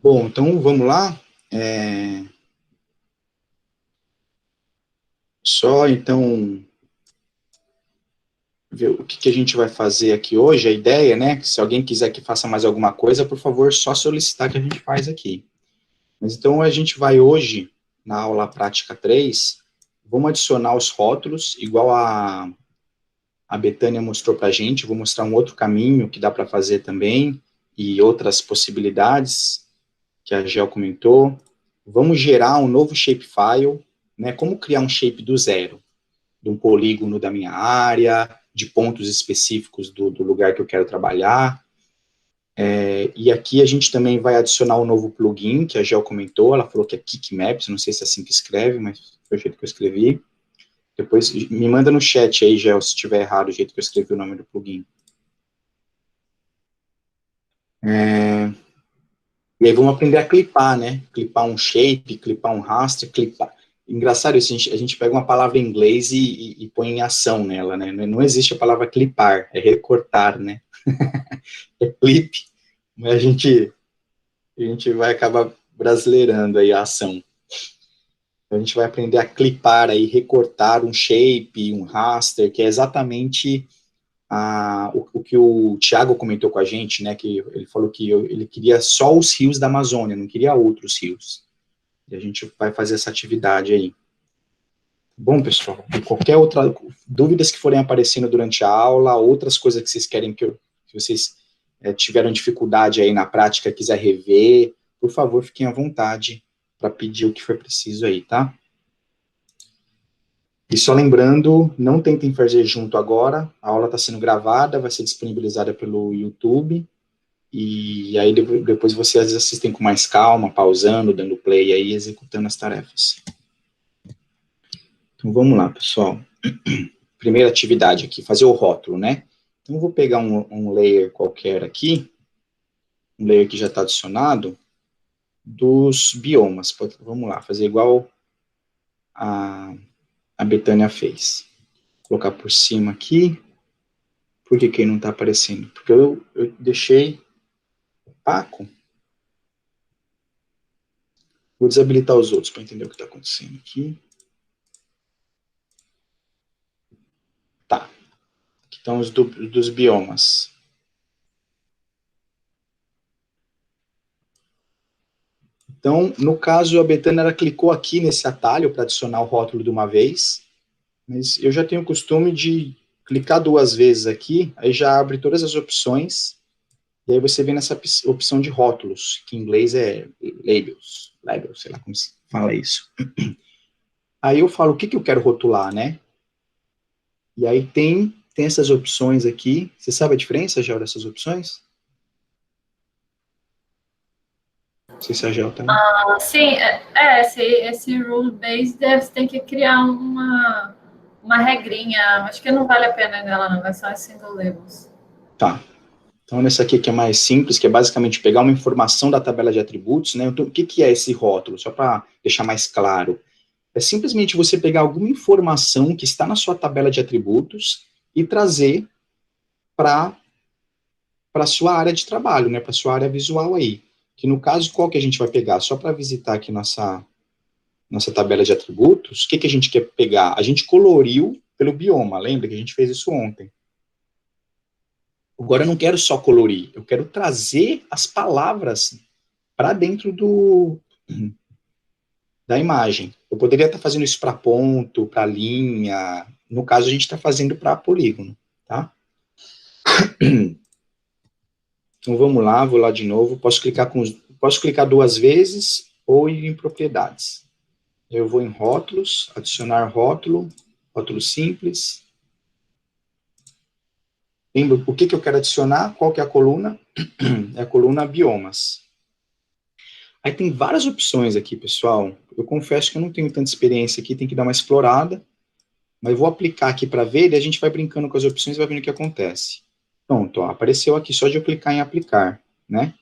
Bom, então vamos lá. Só então ver o que a gente vai fazer aqui hoje. A ideia, né? Se alguém quiser que faça mais alguma coisa, por favor, só solicitar que a gente faz aqui. Mas então a gente vai hoje, na aula prática 3, vamos adicionar os rótulos, igual a Betânia mostrou para a gente. Vou mostrar um outro caminho que dá para fazer também, e outras possibilidades que a Gel comentou. Vamos gerar um novo shapefile, né? Como criar um shape do zero, de um polígono da minha área, de pontos específicos do lugar que eu quero trabalhar. E aqui a gente também vai adicionar um novo plugin, que a Gel comentou. Ela falou que é Kickmaps, não sei se é assim que escreve, mas foi o jeito que eu escrevi. Depois me manda no chat aí, Gel, se estiver errado o jeito que eu escrevi o nome do plugin. E aí vamos aprender a clipar, né? Clipar um shape, clipar um raster, clipar. Engraçado isso, a gente pega uma palavra em inglês e põe em ação nela, né? Não existe a palavra clipar, é recortar, né? É clip, mas a gente vai acabar brasileirando aí a ação. Então, a gente vai aprender a clipar aí, recortar um shape, um raster, que é exatamente o que o Thiago comentou com a gente, né, que ele falou que ele queria só os rios da Amazônia, não queria outros rios. E a gente vai fazer essa atividade aí. Bom, pessoal, qualquer outra dúvidas que forem aparecendo durante a aula, outras coisas que vocês querem que vocês tiveram dificuldade aí na prática, quiser rever, por favor, fiquem à vontade para pedir o que for preciso aí, tá? E só lembrando, não tentem fazer junto agora, a aula está sendo gravada, vai ser disponibilizada pelo YouTube, e aí depois vocês assistem com mais calma, pausando, dando play aí, executando as tarefas. Então vamos lá, pessoal. Primeira atividade aqui, fazer o rótulo, né? Então eu vou pegar um layer qualquer aqui, um layer que já está adicionado, dos biomas. Vamos lá, fazer igual a Betânia fez. Vou colocar por cima aqui. Por que ele não está aparecendo? Porque eu deixei opaco. Vou desabilitar os outros para entender o que está acontecendo aqui. Tá. Aqui estão os dos biomas. Então, no caso, a Betânia ela clicou aqui nesse atalho para adicionar o rótulo de uma vez, mas eu já tenho o costume de clicar duas vezes aqui, aí já abre todas as opções, e aí você vem nessa opção de rótulos, que em inglês é labels, sei lá como se fala isso. Aí eu falo o que eu quero rotular, né? E aí tem essas opções aqui. Você sabe a diferença, Gel, dessas opções? Não sei se a Gel também. Sim, esse rule-based você tem que criar uma regrinha. Acho que não vale a pena nela, não. É só as single labels. Tá. Então, nessa aqui que é mais simples, que é basicamente pegar uma informação da tabela de atributos, né? Então, o que é esse rótulo? Só para deixar mais claro. É simplesmente você pegar alguma informação que está na sua tabela de atributos e trazer para a sua área de trabalho, né? Para a sua área visual aí. Que no caso, qual que a gente vai pegar? Só para visitar aqui nossa tabela de atributos, o que a gente quer pegar? A gente coloriu pelo bioma, lembra que a gente fez isso ontem. Agora eu não quero só colorir, eu quero trazer as palavras para dentro da imagem. Eu poderia estar fazendo isso para ponto, para linha, no caso a gente está fazendo para polígono, tá? Então vamos lá, vou lá de novo, posso clicar duas vezes ou ir em propriedades. Eu vou em rótulos, adicionar rótulo, rótulo simples. Lembra o que eu quero adicionar? Qual que é a coluna? É a coluna biomas. Aí tem várias opções aqui, pessoal. Eu confesso que eu não tenho tanta experiência aqui, tem que dar uma explorada. Mas eu vou aplicar aqui para ver e a gente vai brincando com as opções e vai vendo o que acontece. Pronto, ó, apareceu aqui só de eu clicar em aplicar, né?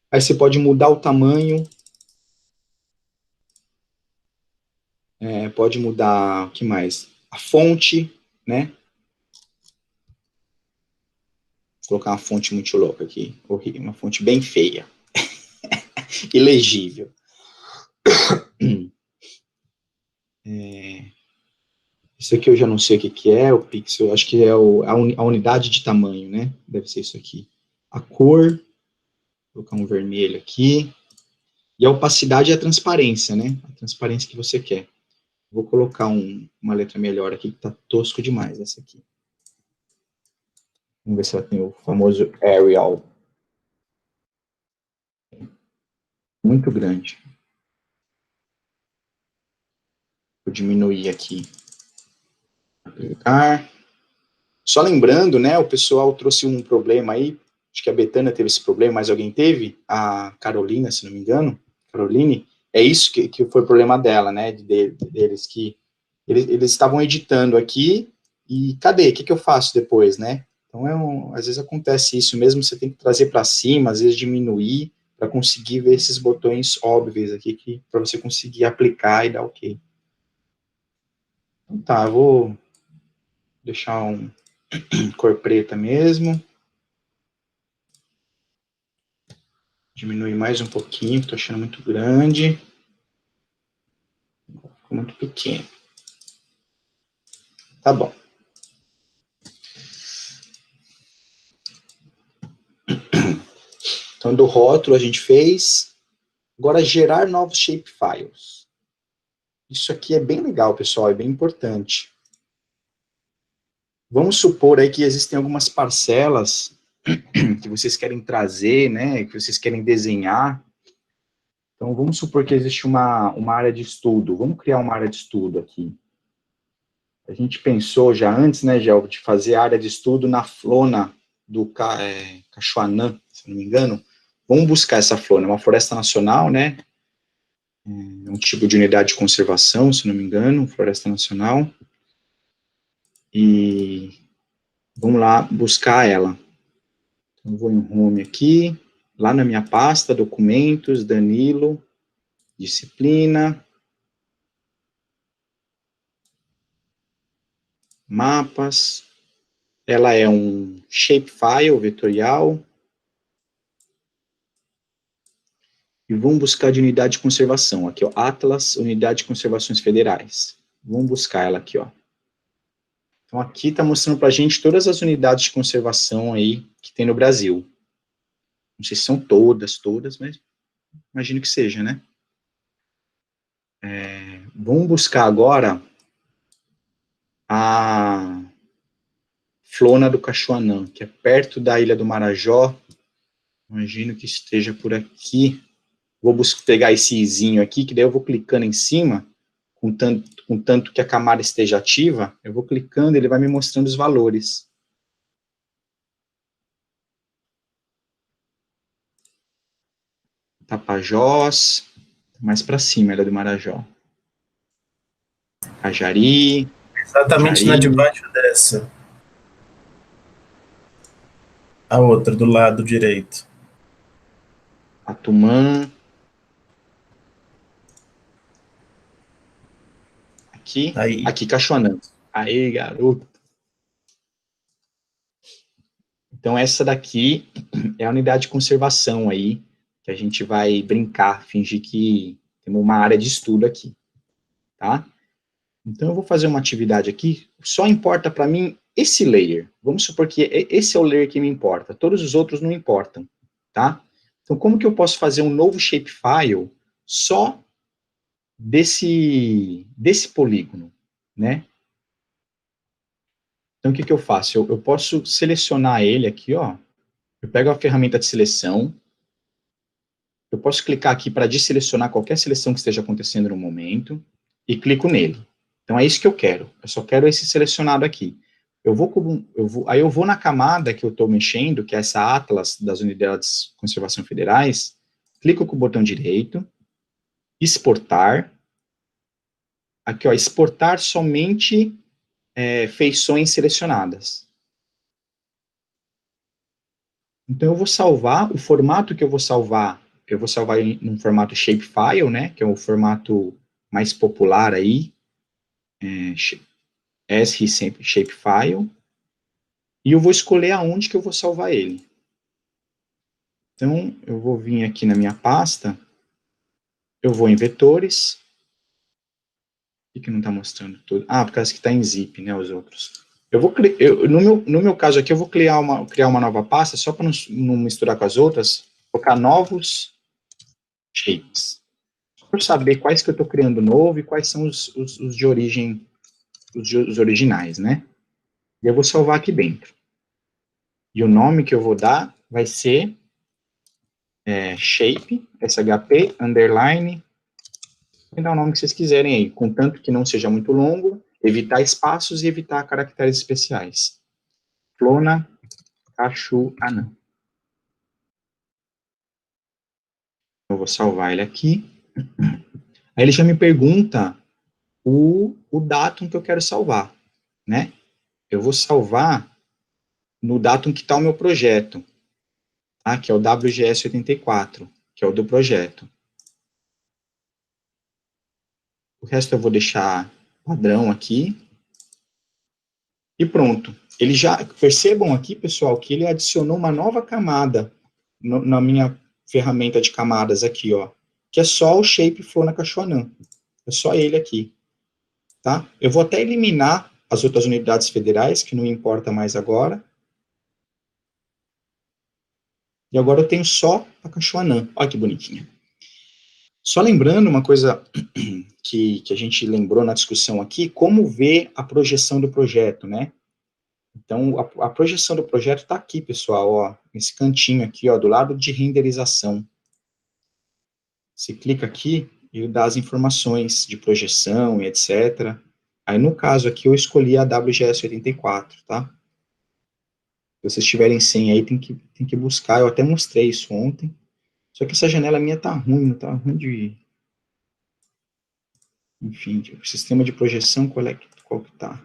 Aí você pode mudar o tamanho. Pode mudar, o que mais? A fonte, né? Vou colocar uma fonte muito louca aqui, uma fonte bem feia. ilegível. Isso aqui eu já não sei o que é, o pixel, acho que é a unidade de tamanho, né? Deve ser isso aqui. A cor, vou colocar um vermelho aqui. E a opacidade é a transparência, né? A transparência que você quer. Vou colocar uma letra melhor aqui, que tá tosco demais, essa aqui. Vamos ver se ela tem o famoso Arial. Muito grande. Vou diminuir aqui. Aplicar. Só lembrando, né, o pessoal trouxe um problema aí, acho que a Betânia teve esse problema, mas alguém teve? A Carolina, se não me engano, Caroline, é isso que foi o problema dela, né, deles, que eles estavam editando aqui, e cadê? O que eu faço depois, né? Então, às vezes acontece isso mesmo, você tem que trazer para cima, às vezes diminuir, para conseguir ver esses botões óbvios aqui, para você conseguir aplicar e dar ok. Então tá, eu vou deixar cor preta mesmo. Diminuir mais um pouquinho, estou achando muito grande. Ficou muito pequeno. Tá bom. Então, do rótulo a gente fez. Agora, gerar novos shapefiles. Isso aqui é bem legal, pessoal, é bem importante. Vamos supor aí que existem algumas parcelas que vocês querem trazer, né, que vocês querem desenhar. Então, vamos supor que existe uma área de estudo. Vamos criar uma área de estudo aqui. A gente pensou já antes, né, Gel, de fazer a área de estudo na Flona do Cachoanã, se não me engano. Vamos buscar essa Flona, é uma floresta nacional, né, é um tipo de unidade de conservação, se não me engano, floresta nacional. E vamos lá buscar ela. Então, eu vou em Home aqui, lá na minha pasta, documentos, Danilo, disciplina, mapas. Ela é um shapefile vetorial. E vamos buscar de unidade de conservação. Aqui, ó, Atlas, Unidade de Conservações Federais. Vamos buscar ela aqui, ó. Então, aqui está mostrando para a gente todas as unidades de conservação aí que tem no Brasil. Não sei se são todas, mas imagino que seja, né? Vamos buscar agora a Flona do Cachoanã, que é perto da Ilha do Marajó. Imagino que esteja por aqui. Vou pegar esse izinho aqui, que daí eu vou clicando em cima, contanto que a camada esteja ativa, eu vou clicando, ele vai me mostrando os valores. Tapajós, mais para cima, Ilha do Marajó. Cajari. Exatamente na de baixo dessa. A outra, do lado direito. Atumã. Aqui Cachoanã. Aí, garoto. Então, essa daqui é a unidade de conservação aí, que a gente vai brincar, fingir que temos uma área de estudo aqui, tá? Então, eu vou fazer uma atividade aqui, só importa para mim esse layer. Vamos supor que esse é o layer que me importa, todos os outros não importam, tá? Então, como que eu posso fazer um novo shapefile só desse polígono, né? Então, o que eu faço? Eu posso selecionar ele aqui, ó. Eu pego a ferramenta de seleção, eu posso clicar aqui para desselecionar qualquer seleção que esteja acontecendo no momento, e clico nele. Então, é isso que eu quero. Eu só quero esse selecionado aqui. Aí eu vou na camada que eu estou mexendo, que é essa Atlas das Unidades de Conservação Federais, clico com o botão direito, exportar. Aqui, ó, exportar somente feições selecionadas. Então, eu vou salvar, o formato que eu vou salvar em um formato shapefile, né, que é o formato mais popular aí, shapefile, e eu vou escolher aonde que eu vou salvar ele. Então, eu vou vir aqui na minha pasta, Eu vou em vetores. Por que não está mostrando tudo? Ah, por causa que está em zip, né, os outros. No meu caso aqui, eu vou criar uma nova pasta, só para não misturar com as outras, colocar novos shapes. Para saber quais que eu estou criando novo e quais são os de origem, os originais, né? E eu vou salvar aqui dentro. E o nome que eu vou dar vai ser shape, SHP, underline, e dá o nome que vocês quiserem aí, contanto que não seja muito longo, evitar espaços e evitar caracteres especiais. Flona Cachuanã. Eu vou salvar ele aqui. Aí ele já me pergunta o datum que eu quero salvar, né? Eu vou salvar no datum que está o meu projeto, tá? Que é o WGS84, que é o do projeto. O resto eu vou deixar padrão aqui. E pronto. Ele já, percebam aqui, pessoal, que ele adicionou uma nova camada na minha ferramenta de camadas aqui, ó, que é só o shape Flona Cachoanã. É só ele aqui, tá? Eu vou até eliminar as outras unidades federais, que não importa mais agora. E agora eu tenho só a Cachoanã. Olha que bonitinha. Só lembrando uma coisa que a gente lembrou na discussão aqui, como ver a projeção do projeto, né? Então, a projeção do projeto está aqui, pessoal, ó, nesse cantinho aqui, ó, do lado de renderização. Você clica aqui e dá as informações de projeção e etc. Aí, no caso aqui, eu escolhi a WGS84, tá? Se vocês tiverem sem aí, tem que buscar. Eu até mostrei isso ontem. Só que essa janela minha tá ruim, tá ruim de... Enfim, o sistema de projeção, qual que tá?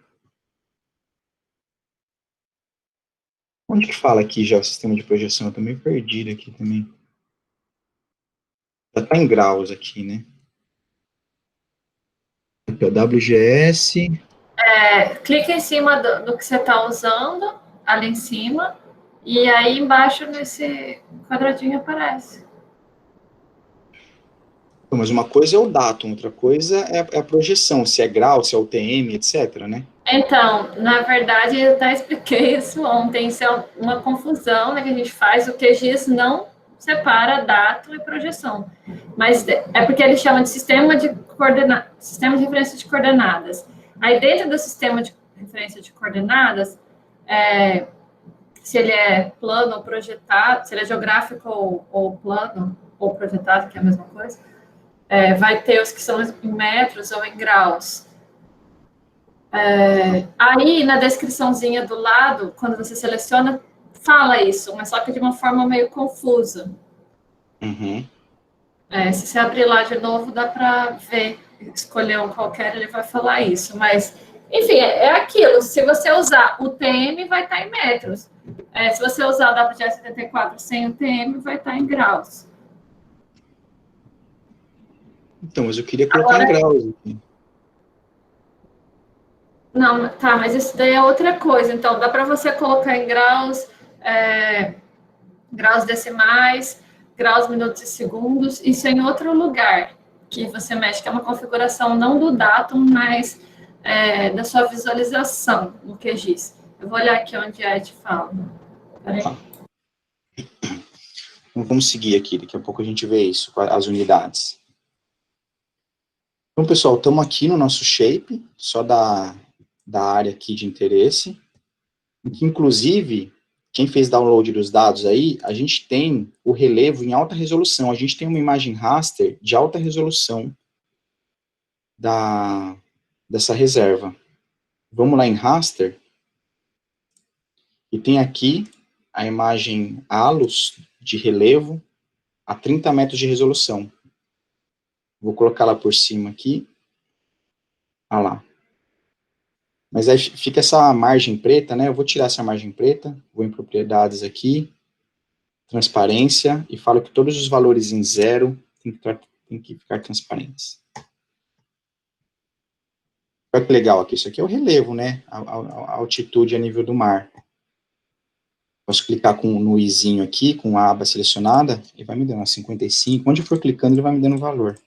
Onde que fala aqui já o sistema de projeção? Eu tô meio perdido aqui também. Já tá em graus aqui, né? Aqui, ó, WGS. Clica em cima do que você está usando, ali em cima, e aí embaixo nesse quadradinho aparece. Mas uma coisa é o datum, outra coisa é a projeção, se é grau, se é UTM, etc, né? Então, na verdade, eu até expliquei isso ontem, isso é uma confusão, né, que a gente faz, o QGIS não separa datum e projeção, mas é porque ele chama de sistema de referência de coordenadas. Aí, dentro do sistema de referência de coordenadas, se ele é plano ou projetado, se ele é geográfico ou plano, ou projetado, que é a mesma coisa, vai ter os que são em metros ou em graus. Aí, na descriçãozinha do lado, quando você seleciona, fala isso, mas só que de uma forma meio confusa. Uhum. Se você abrir lá de novo, dá para ver, escolher um qualquer, ele vai falar isso, mas, enfim, é aquilo, se você usar o TM, vai estar em metros. Se você usar o WGS74 sem o TM, vai estar em graus. Então, mas eu queria colocar em graus aqui. Não, tá, mas isso daí é outra coisa. Então, dá para você colocar em graus, graus decimais, graus, minutos e segundos. Isso é em outro lugar que você mexe, que é uma configuração não do datum, mas da sua visualização no QGIS. Eu vou olhar aqui onde é te falo. Peraí. Então, vamos seguir aqui, daqui a pouco a gente vê isso, as unidades. Então, pessoal, estamos aqui no nosso shape, só da área aqui de interesse, em que, inclusive, quem fez download dos dados aí, a gente tem o relevo em alta resolução, a gente tem uma imagem raster de alta resolução dessa reserva. Vamos lá em raster, e tem aqui a imagem ALUS de relevo a 30 metros de resolução. Vou colocar lá por cima aqui. Ah lá. Mas aí fica essa margem preta, né? Eu vou tirar essa margem preta, vou em propriedades aqui, transparência, e falo que todos os valores em zero tem que ficar transparentes. Olha que legal aqui, isso aqui é o relevo, né? A altitude a nível do mar. Posso clicar no izinho aqui, com a aba selecionada, e vai me dando 55. Onde eu for clicando, ele vai me dando o valor.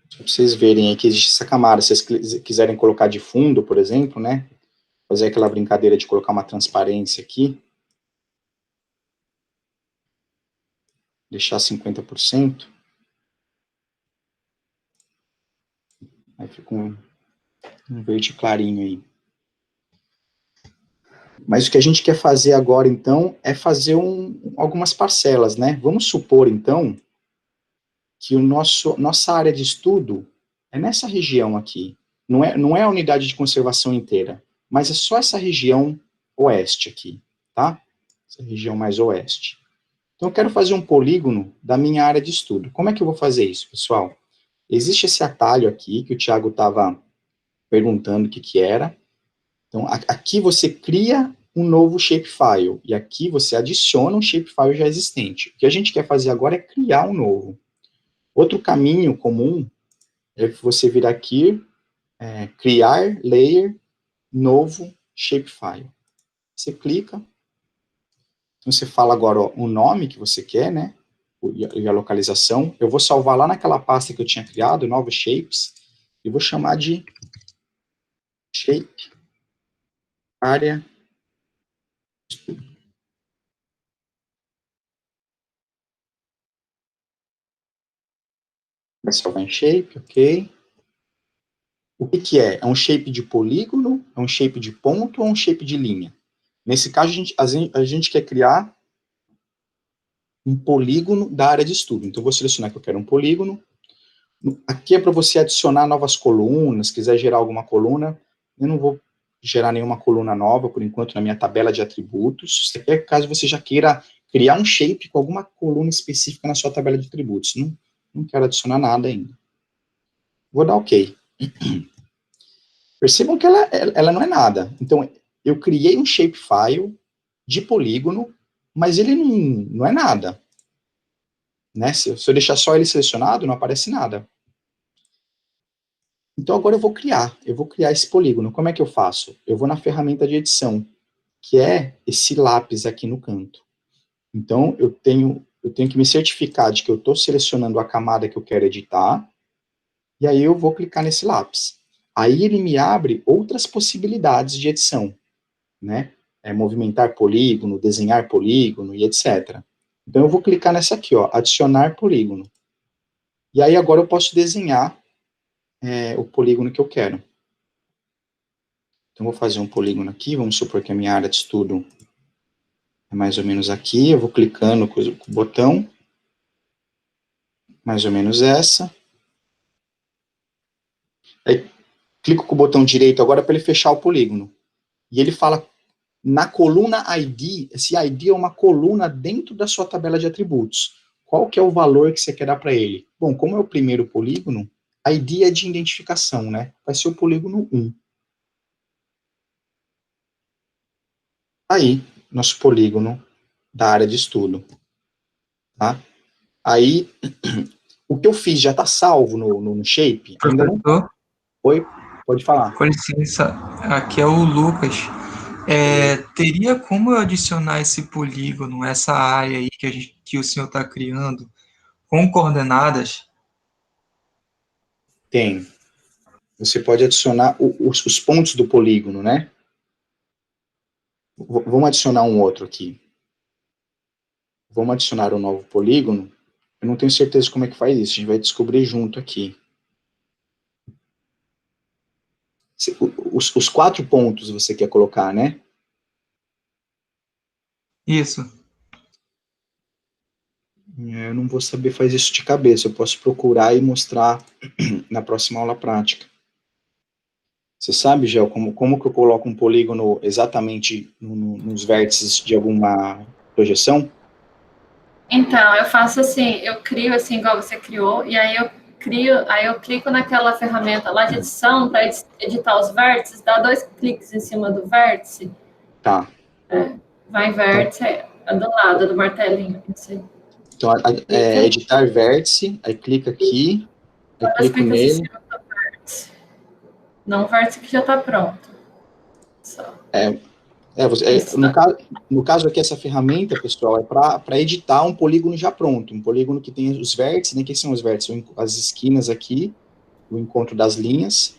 Só para vocês verem aí que existe essa camada. Se vocês quiserem colocar de fundo, por exemplo, né? Fazer aquela brincadeira de colocar uma transparência aqui. Deixar 50%. Aí fica um verde clarinho aí. Mas o que a gente quer fazer agora, então, é fazer algumas parcelas, né? Vamos supor, então, que nossa área de estudo é nessa região aqui. Não é a unidade de conservação inteira, mas é só essa região oeste aqui, tá? Essa região mais oeste. Então, eu quero fazer um polígono da minha área de estudo. Como é que eu vou fazer isso, pessoal? Existe esse atalho aqui, que o Thiago estava perguntando o que era. Então, aqui você cria um novo shapefile, e aqui você adiciona um shapefile já existente. O que a gente quer fazer agora é criar um novo. Outro caminho comum é você vir aqui, criar layer, novo shapefile. Você clica, então você fala agora ó, o nome que você quer, né, e a localização. Eu vou salvar lá naquela pasta que eu tinha criado, novos shapes, e vou chamar de shape área. Vai salvar em shape, ok. O que é? É um shape de polígono, é um shape de ponto ou um shape de linha? Nesse caso, a gente quer criar um polígono da área de estudo. Então, eu vou selecionar que eu quero um polígono. Aqui é para você adicionar novas colunas, quiser gerar alguma coluna. Eu não vou gerar nenhuma coluna nova, por enquanto, na minha tabela de atributos. Isso aqui é caso você já queira criar um shape com alguma coluna específica na sua tabela de atributos. Não quero adicionar nada ainda. Vou dar OK. Percebam que ela não é nada. Então, eu criei um shapefile de polígono, mas ele não é nada. Né? Se eu deixar só ele selecionado, não aparece nada. Então, agora eu vou criar esse polígono. Como é que eu faço? Eu vou na ferramenta de edição, que é esse lápis aqui no canto. Então, eu tenho que me certificar de que eu estou selecionando a camada que eu quero editar, e aí eu vou clicar nesse lápis. Aí ele me abre outras possibilidades de edição, né? Movimentar polígono, desenhar polígono e etc. Então, eu vou clicar nessa aqui, ó, adicionar polígono. E aí, agora eu posso desenhar o polígono que eu quero. Então, vou fazer um polígono aqui, vamos supor que a minha área de estudo é mais ou menos aqui, eu vou clicando com o botão, mais ou menos essa. Aí, clico com o botão direito agora para ele fechar o polígono. E ele fala, na coluna ID, esse ID é uma coluna dentro da sua tabela de atributos. Qual que é o valor que você quer dar para ele? Bom, como é o primeiro polígono, ID é de identificação, né? Vai ser o polígono 1. Aí, nosso polígono da área de estudo. Tá? Aí, o que eu fiz já está salvo no Shape? Ainda não. Oi, pode falar. Com licença, aqui é o Lucas. Teria como eu adicionar esse polígono, essa área aí que o senhor está criando, com coordenadas? Tem. Você pode adicionar os pontos do polígono, né? Vamos adicionar um outro aqui. Vamos adicionar um novo polígono. Eu não tenho certeza como é que faz isso. A gente vai descobrir junto aqui. Os 4 pontos você quer colocar, né? Isso. Eu não vou saber fazer isso de cabeça. Eu posso procurar e mostrar na próxima aula prática. Você sabe, Gel, como que eu coloco um polígono exatamente nos vértices de alguma projeção? Então, eu faço assim, eu crio assim, igual você criou, e aí eu clico naquela ferramenta lá de edição para editar os vértices, dá 2 cliques em cima do vértice. Tá. Vai em vértice, do lado do martelinho. Assim. Então, editar vértice, aí clica aqui, aí clico nele. Não o vértice que já está pronto. Só. No caso aqui, essa ferramenta, pessoal, é para editar um polígono já pronto, um polígono que tem os vértices, né? Que são os vértices? As esquinas aqui, o encontro das linhas.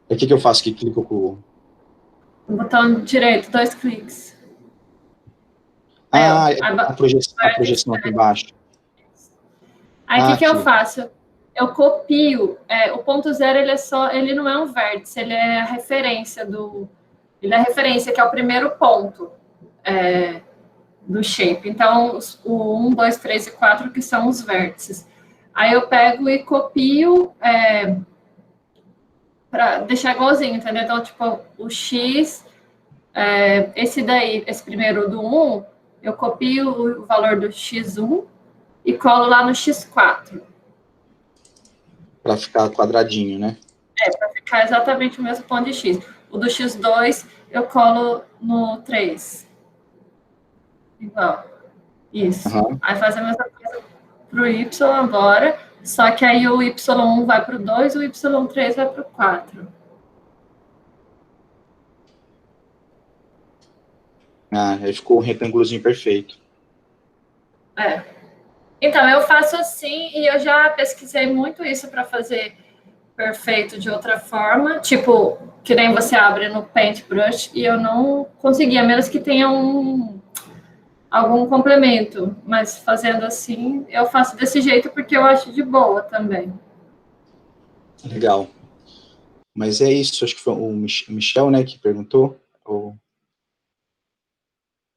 O que eu faço aqui? Clico com o botão direito, 2 cliques. A projeção aqui embaixo. Aí, o que eu faço? Eu copio, o ponto zero, ele não é um vértice, ele é a referência que é o primeiro ponto do shape. Então, o 1, 2, 3 e 4, que são os vértices. Aí eu pego e copio para deixar igualzinho, entendeu? Então, tipo, o X, esse primeiro do 1, eu copio o valor do X1 e colo lá no X4. Para ficar quadradinho, né? Para ficar exatamente o mesmo ponto de X. O do X2 eu colo no 3. Igual. Isso. Uhum. Aí faz a mesma coisa pro Y agora, só que aí o Y1 vai pro 2 e o Y3 vai pro 4. Aí ficou um retângulozinho perfeito. Então, eu faço assim e eu já pesquisei muito isso para fazer perfeito de outra forma, tipo, que nem você abre no Paintbrush e eu não consegui, a menos que tenha algum complemento, mas fazendo assim, eu faço desse jeito porque eu acho de boa também. Legal. Mas é isso, acho que foi o Michel, né, que perguntou,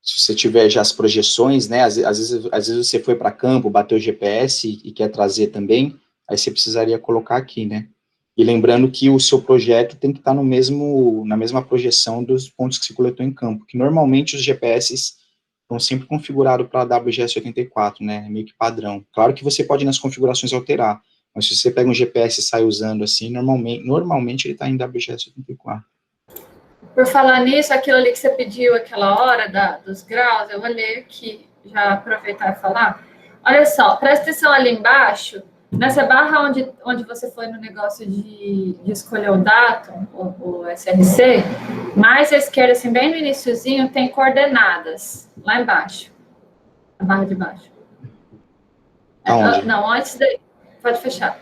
se você tiver já as projeções, né, às vezes você foi para campo, bateu o GPS e quer trazer também, aí você precisaria colocar aqui, né? E lembrando que o seu projeto tem que estar na mesma projeção dos pontos que se coletou em campo, que normalmente os GPS estão sempre configurados para WGS84, né, é meio que padrão. Claro que você pode nas configurações alterar, mas se você pega um GPS e sai usando assim, normalmente ele está em WGS84. Por falar nisso, aquilo ali que você pediu aquela hora dos graus, eu vou ler aqui, já aproveitar e falar. Olha só, presta atenção ali embaixo, nessa barra onde você foi no negócio de escolher o datum, o SRC, mais à esquerda, assim, bem no iniciozinho, tem coordenadas, lá embaixo, a barra de baixo. Não, antes daí, pode fechar.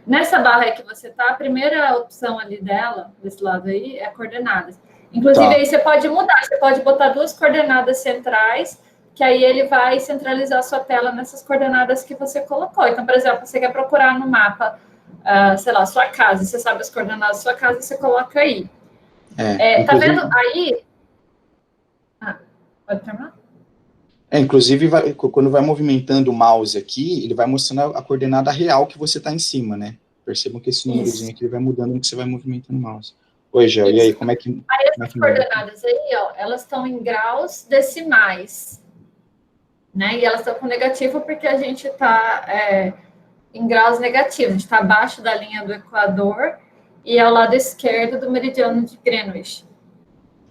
Nessa barra aí que você tá, a primeira opção ali dela, desse lado aí, é coordenadas. Inclusive, aí você pode mudar, você pode botar 2 coordenadas centrais, que aí ele vai centralizar a sua tela nessas coordenadas que você colocou. Então, por exemplo, você quer procurar no mapa, sei lá, sua casa, você sabe as coordenadas da sua casa, você coloca aí. Tá vendo aí? Pode terminar? Inclusive, quando vai movimentando o mouse aqui, ele vai mostrando a coordenada real que você está em cima, né? Percebam que esse númerozinho aqui ele vai mudando no que você vai movimentando o mouse. Oi, Gel, e aí, como é que... Aí essas coordenadas aí, ó, elas estão em graus decimais, né? E elas estão com negativo porque a gente está em graus negativos, a gente está abaixo da linha do Equador e ao lado esquerdo do meridiano de Greenwich.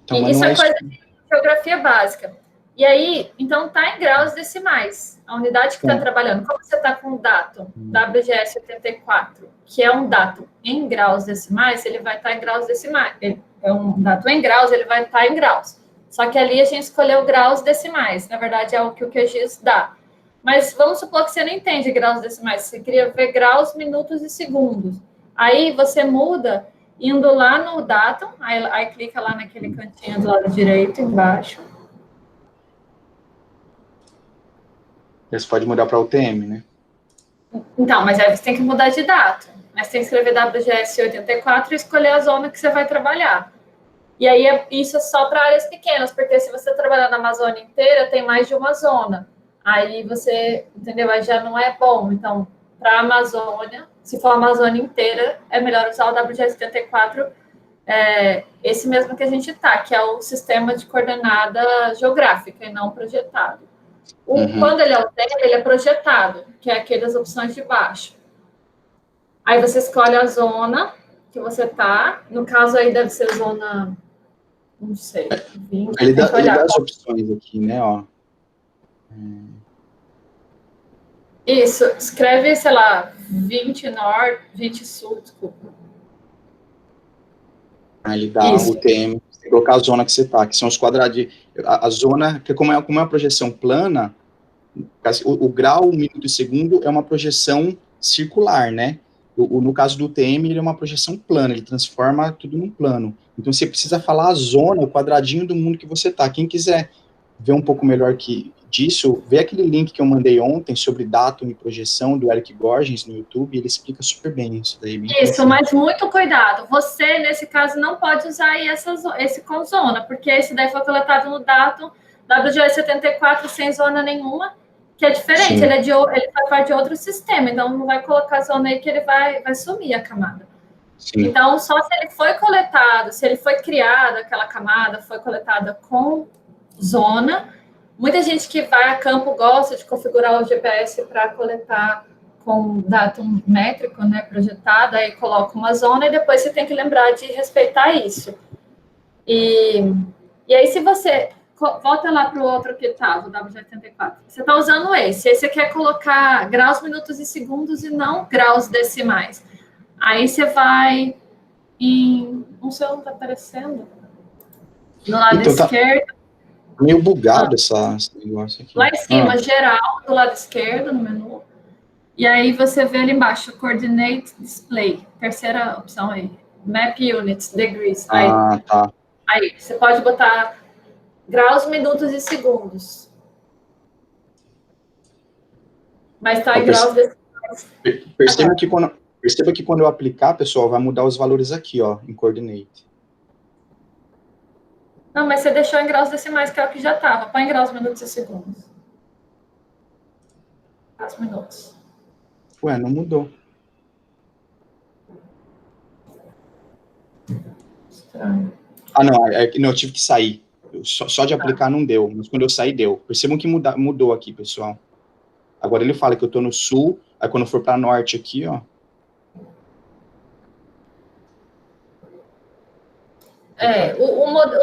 Então, e isso é coisa de geografia básica. E aí, então, está em graus decimais, a unidade que está trabalhando. Como você está com o datum WGS 84, que é um datum em graus decimais, ele vai estar em graus decimais. É um datum em graus, ele vai estar em graus. Só que ali a gente escolheu graus decimais. Na verdade, é o que o QGIS dá. Mas vamos supor que você não entende graus decimais. Você queria ver graus, minutos e segundos. Aí você muda indo lá no datum, aí clica lá naquele cantinho do lado direito, embaixo. Você pode mudar para UTM, né? Então, mas aí você tem que mudar de datum. Mas tem que escrever WGS 84 e escolher a zona que você vai trabalhar. E aí, isso é só para áreas pequenas, porque se você trabalhar na Amazônia inteira, tem mais de uma zona. Aí você, entendeu? Aí já não é bom. Então, para a Amazônia, se for a Amazônia inteira, é melhor usar o WGS 74, esse mesmo que a gente está, que é o sistema de coordenada geográfica e não projetado. Quando ele é o dele, ele é projetado, que é aquelas opções de baixo. Aí você escolhe a zona que você tá. No caso aí deve ser zona, não sei. 20, ele dá as opções aqui, né, ó. Isso, escreve, sei lá, 20 norte, 20 sul, desculpa. Aí ele dá o UTM Colocar a zona que você está, que são os quadradinhos. A zona, que como é uma projeção plana, o grau, o minuto e segundo é uma projeção circular, né? No caso do TM, ele é uma projeção plana, ele transforma tudo num plano. Então, você precisa falar a zona, o quadradinho do mundo que você está. Quem quiser ver um pouco melhor disso, vê aquele link que eu mandei ontem sobre datum e projeção do Eric Gorgens no YouTube, ele explica super bem isso daí. Isso, mas muito cuidado. Você, nesse caso, não pode usar aí esse com zona, porque esse daí foi coletado no datum WGE74 sem zona nenhuma, que é diferente, ele faz parte de outro sistema, então não vai colocar zona aí que ele vai sumir a camada. Sim. Então, só se ele foi coletado, se ele foi criado, aquela camada foi coletada com zona. Muita gente que vai a campo gosta de configurar o GPS para coletar com datum métrico, né, projetado, aí coloca uma zona e depois você tem que lembrar de respeitar isso. E aí, se você... Volta lá para o outro que estava, o W84. Você está usando esse. Aí você quer colocar graus, minutos e segundos e não graus decimais. Aí você vai em... Não sei onde está aparecendo. No lado esquerdo. Tá meio bugado esse negócio aqui. Lá em cima, geral, do lado esquerdo, no menu. E aí você vê ali embaixo, Coordinate Display. Terceira opção aí. Map Units, Degrees. Aí, tá. Aí, você pode botar graus, minutos e segundos. Mas está em graus decimais. Perceba que quando eu aplicar, pessoal, vai mudar os valores aqui, ó, em Coordinate. Não, mas você deixou em graus decimais, que é o que já estava. Põe em graus, minutos e segundos. Graus, minutos. Ué, não mudou. Estranho. Não, eu tive que sair. Só de aplicar não deu, mas quando eu saí, deu. Percebam que mudou aqui, pessoal. Agora ele fala que eu estou no sul, aí quando eu for para norte aqui, ó.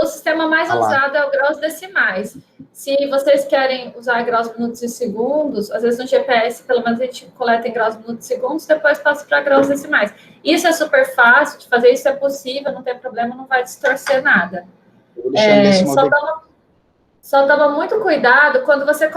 O sistema mais usado é o graus decimais. Se vocês querem usar graus, minutos e segundos, às vezes no GPS, pelo menos a gente coleta em graus, minutos e segundos, depois passa para graus decimais. Isso é super fácil de fazer, isso é possível, não tem problema, não vai distorcer nada. Só toma muito cuidado quando você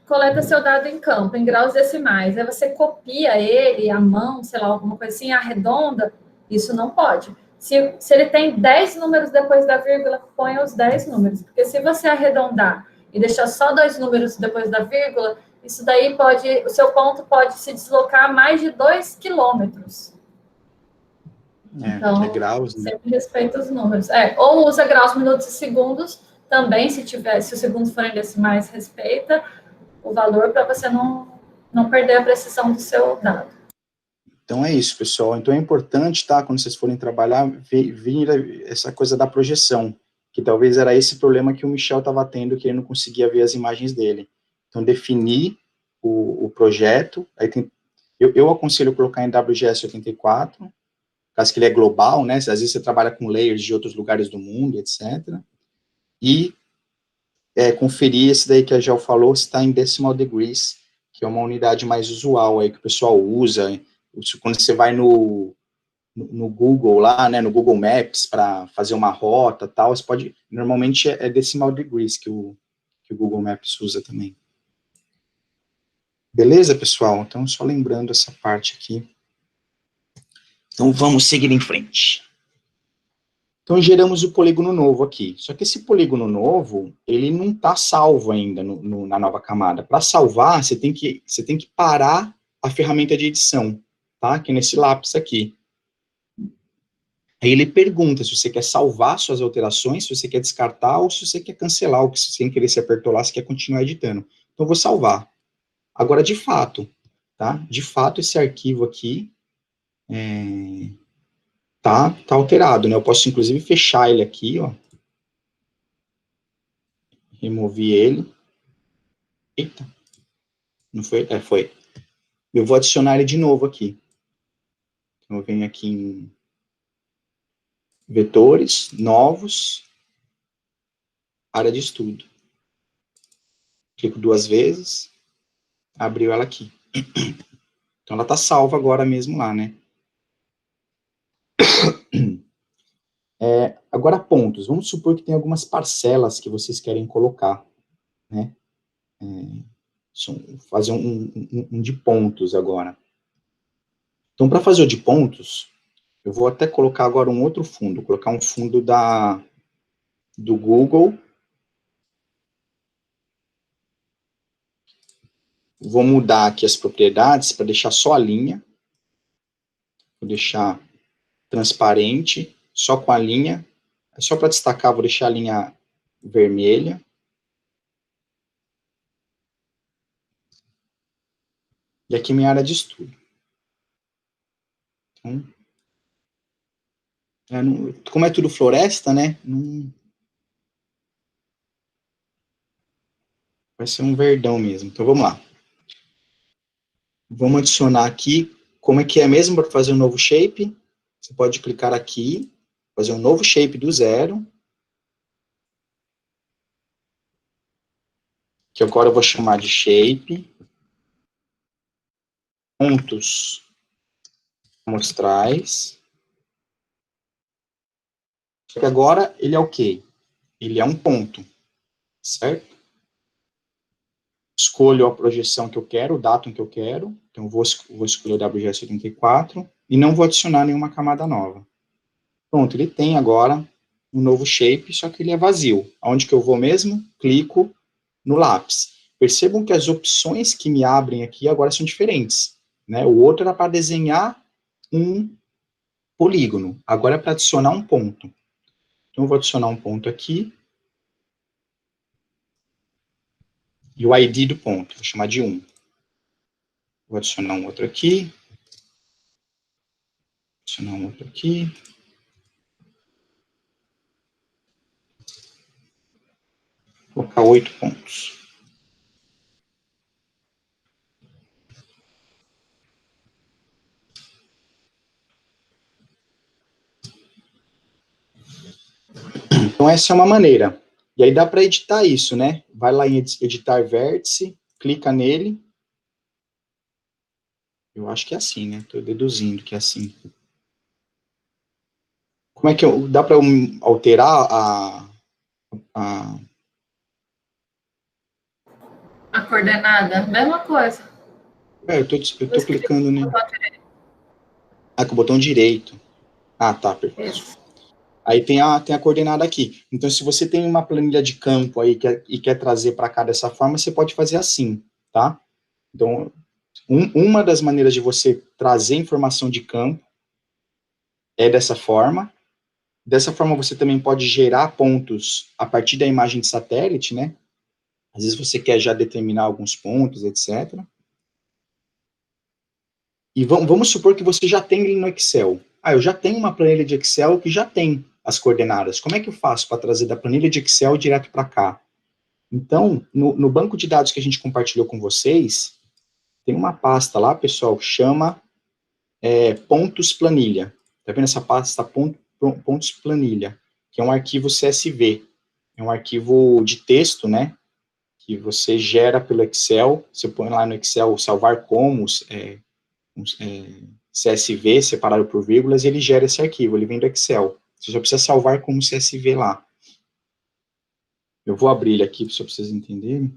coleta seu dado em campo, em graus decimais. Aí você copia ele, a mão, sei lá, alguma coisa assim, arredonda, isso não pode. Se ele tem 10 números depois da vírgula, ponha os 10 números. Porque se você arredondar e deixar só 2 números depois da vírgula, isso daí o seu ponto pode se deslocar mais de 2 quilômetros. Então, graus, né? Sempre respeita os números. Ou usa graus, minutos e segundos, também, se os segundos forem decimais, respeita o valor para você não perder a precisão do seu dado. Então é isso, pessoal. Então é importante, tá, quando vocês forem trabalhar, vir essa coisa da projeção, que talvez era esse problema que o Michel estava tendo, que ele não conseguia ver as imagens dele. Então, definir o projeto, aí eu aconselho colocar em WGS 84, caso que ele é global, né, às vezes você trabalha com layers de outros lugares do mundo, etc., e conferir esse daí que a Gel falou, se está em decimal degrees, que é uma unidade mais usual aí, que o pessoal usa. Quando você vai no Google lá, né, no Google Maps, para fazer uma rota tal, você pode, normalmente é decimal degrees que o Google Maps usa também. Beleza, pessoal? Então, só lembrando essa parte aqui. Então, vamos seguir em frente. Então, geramos o polígono novo aqui. Só que esse polígono novo, ele não está salvo ainda na nova camada. Para salvar, você tem que parar a ferramenta de edição, tá? Aqui nesse lápis aqui. Aí ele pergunta se você quer salvar suas alterações, se você quer descartar ou se você quer cancelar, ou se sem querer se apertou lá, se quer continuar editando. Então, eu vou salvar. Agora, de fato, tá? De fato, esse arquivo aqui tá alterado, né? Eu posso, inclusive, fechar ele aqui, ó. Removi ele. Eita. Não foi? Foi. Eu vou adicionar ele de novo aqui. Então, eu venho aqui em vetores, novos, área de estudo. Clico 2 vezes, abriu ela aqui. Então, ela tá salva agora mesmo lá, né? Agora, pontos. Vamos supor que tem algumas parcelas que vocês querem colocar, né? Fazer um de pontos agora. Então, para fazer o de pontos, eu vou até colocar agora um outro fundo, colocar um fundo do Google. Vou mudar aqui as propriedades para deixar só a linha. Vou deixar transparente, só com a linha. Só para destacar, vou deixar a linha vermelha. E aqui minha área de estudo. Então, como é tudo floresta, né? Vai ser um verdão mesmo. Então, vamos lá. Vamos adicionar aqui, como é que é mesmo para fazer um novo shape? Você pode clicar aqui, fazer um novo shape do zero. Que agora eu vou chamar de shape. Pontos amostrais. Só que agora ele é o quê? Ele é um ponto, certo? Escolho a projeção que eu quero, o datum que eu quero. Então, vou escolher o WGS84 e não vou adicionar nenhuma camada nova. Pronto, ele tem agora um novo shape, só que ele é vazio. Aonde que eu vou mesmo? Clico no lápis. Percebam que as opções que me abrem aqui agora são diferentes, né? O outro era para desenhar um polígono, agora é para adicionar um ponto. Então, eu vou adicionar um ponto aqui, e o ID do ponto, vou chamar de 1. Vou adicionar um outro aqui, adicionar um outro aqui. Vou colocar 8 pontos. Então, essa é uma maneira. E aí dá para editar isso, né? Vai lá em editar vértice, clica nele. Eu acho que é assim, né? Estou deduzindo que é assim. Como é que dá para alterar A coordenada, mesma coisa. eu tô clicando, né? Com o botão direito. Ah, tá, perfeito. Isso. Aí tem a coordenada aqui. Então, se você tem uma planilha de campo aí e quer trazer para cá dessa forma, você pode fazer assim, tá? Então, uma das maneiras de você trazer informação de campo é dessa forma. Dessa forma, você também pode gerar pontos a partir da imagem de satélite, né? Às vezes você quer já determinar alguns pontos, etc. E vamos supor que você já tem ele no Excel. Ah, eu já tenho uma planilha de Excel que já tem as coordenadas. Como é que eu faço para trazer da planilha de Excel direto para cá? Então, no banco de dados que a gente compartilhou com vocês, tem uma pasta lá, pessoal, que chama pontos planilha. Tá vendo essa pasta pontos planilha, que é um arquivo CSV. É um arquivo de texto, né, que você gera pelo Excel. Você põe lá no Excel salvar como, CSV, separado por vírgulas, e ele gera esse arquivo, ele vem do Excel. Você só precisa salvar como CSV lá. Eu vou abrir ele aqui, só para vocês entenderem.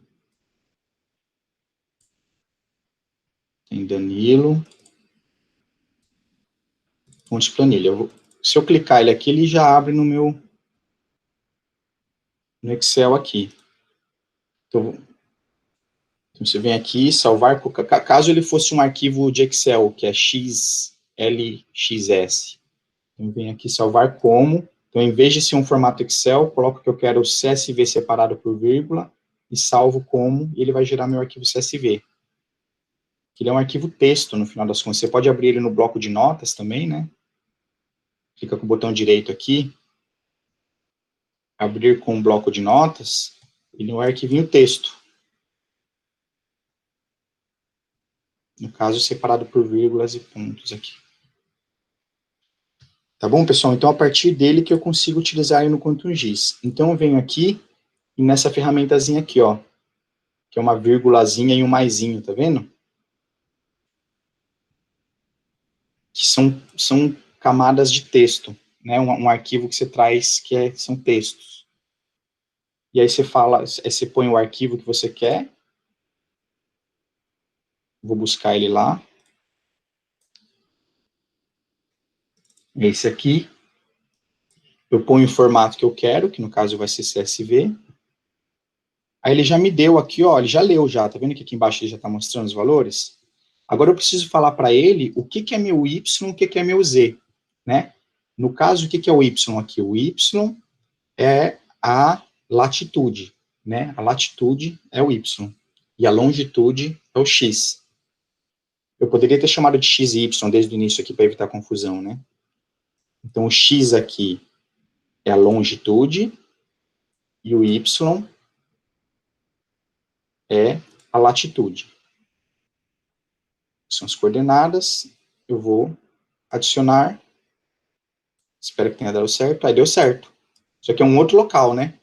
Tem Danilo. Fontes planilha. Se eu clicar ele aqui, ele já abre no Excel aqui. Então, você vem aqui, salvar, caso ele fosse um arquivo de Excel, que é XLXS. Então, vem aqui, salvar como. Então, em vez de ser um formato Excel, coloco que eu quero o CSV separado por vírgula, e salvo como, e ele vai gerar meu arquivo CSV. Ele é um arquivo texto, no final das contas. Você pode abrir ele no bloco de notas também, né? Clica com o botão direito aqui. Abrir com o bloco de notas. Ele é um arquivinho texto. No caso, separado por vírgulas e pontos aqui. Tá bom, pessoal? Então, a partir dele que eu consigo utilizar ele no Quantum GIS. Então, eu venho aqui, e nessa ferramentazinha aqui, ó, que é uma vírgulazinha e um maisinho, tá vendo? Que são camadas de texto. né, um arquivo que você traz são textos. E aí você põe o arquivo que você quer. Vou buscar ele lá. Esse aqui. Eu ponho o formato que eu quero, que no caso vai ser CSV. Aí ele já me deu aqui, ó, ele já leu já, tá vendo que aqui embaixo ele já está mostrando os valores? Agora eu preciso falar para ele o que é meu Y, o que é meu Z, né? No caso, o que é o Y aqui? O Y é a latitude, né? A latitude é o Y, e a longitude é o X. Eu poderia ter chamado de X e Y desde o início aqui para evitar confusão, né? Então o X aqui é a longitude, e o Y é a latitude. São as coordenadas, eu vou adicionar, espero que tenha dado certo, aí deu certo. Isso aqui é um outro local, né?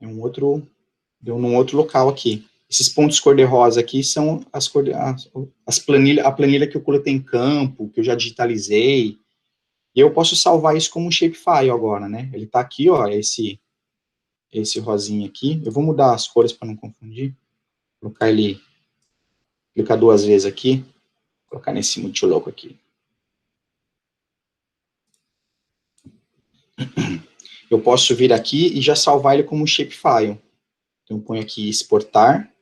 Deu num outro local aqui. Esses pontos cor-de-rosa aqui são a planilha que eu coloquei em campo, que eu já digitalizei, e eu posso salvar isso como um shapefile agora, né? Ele tá aqui, ó, esse rosinha aqui. Eu vou mudar as cores para não confundir. Colocar ele, clicar 2 vezes aqui, colocar nesse multiloco aqui. Eu posso vir aqui e já salvar ele como um shapefile. Então, eu ponho aqui exportar.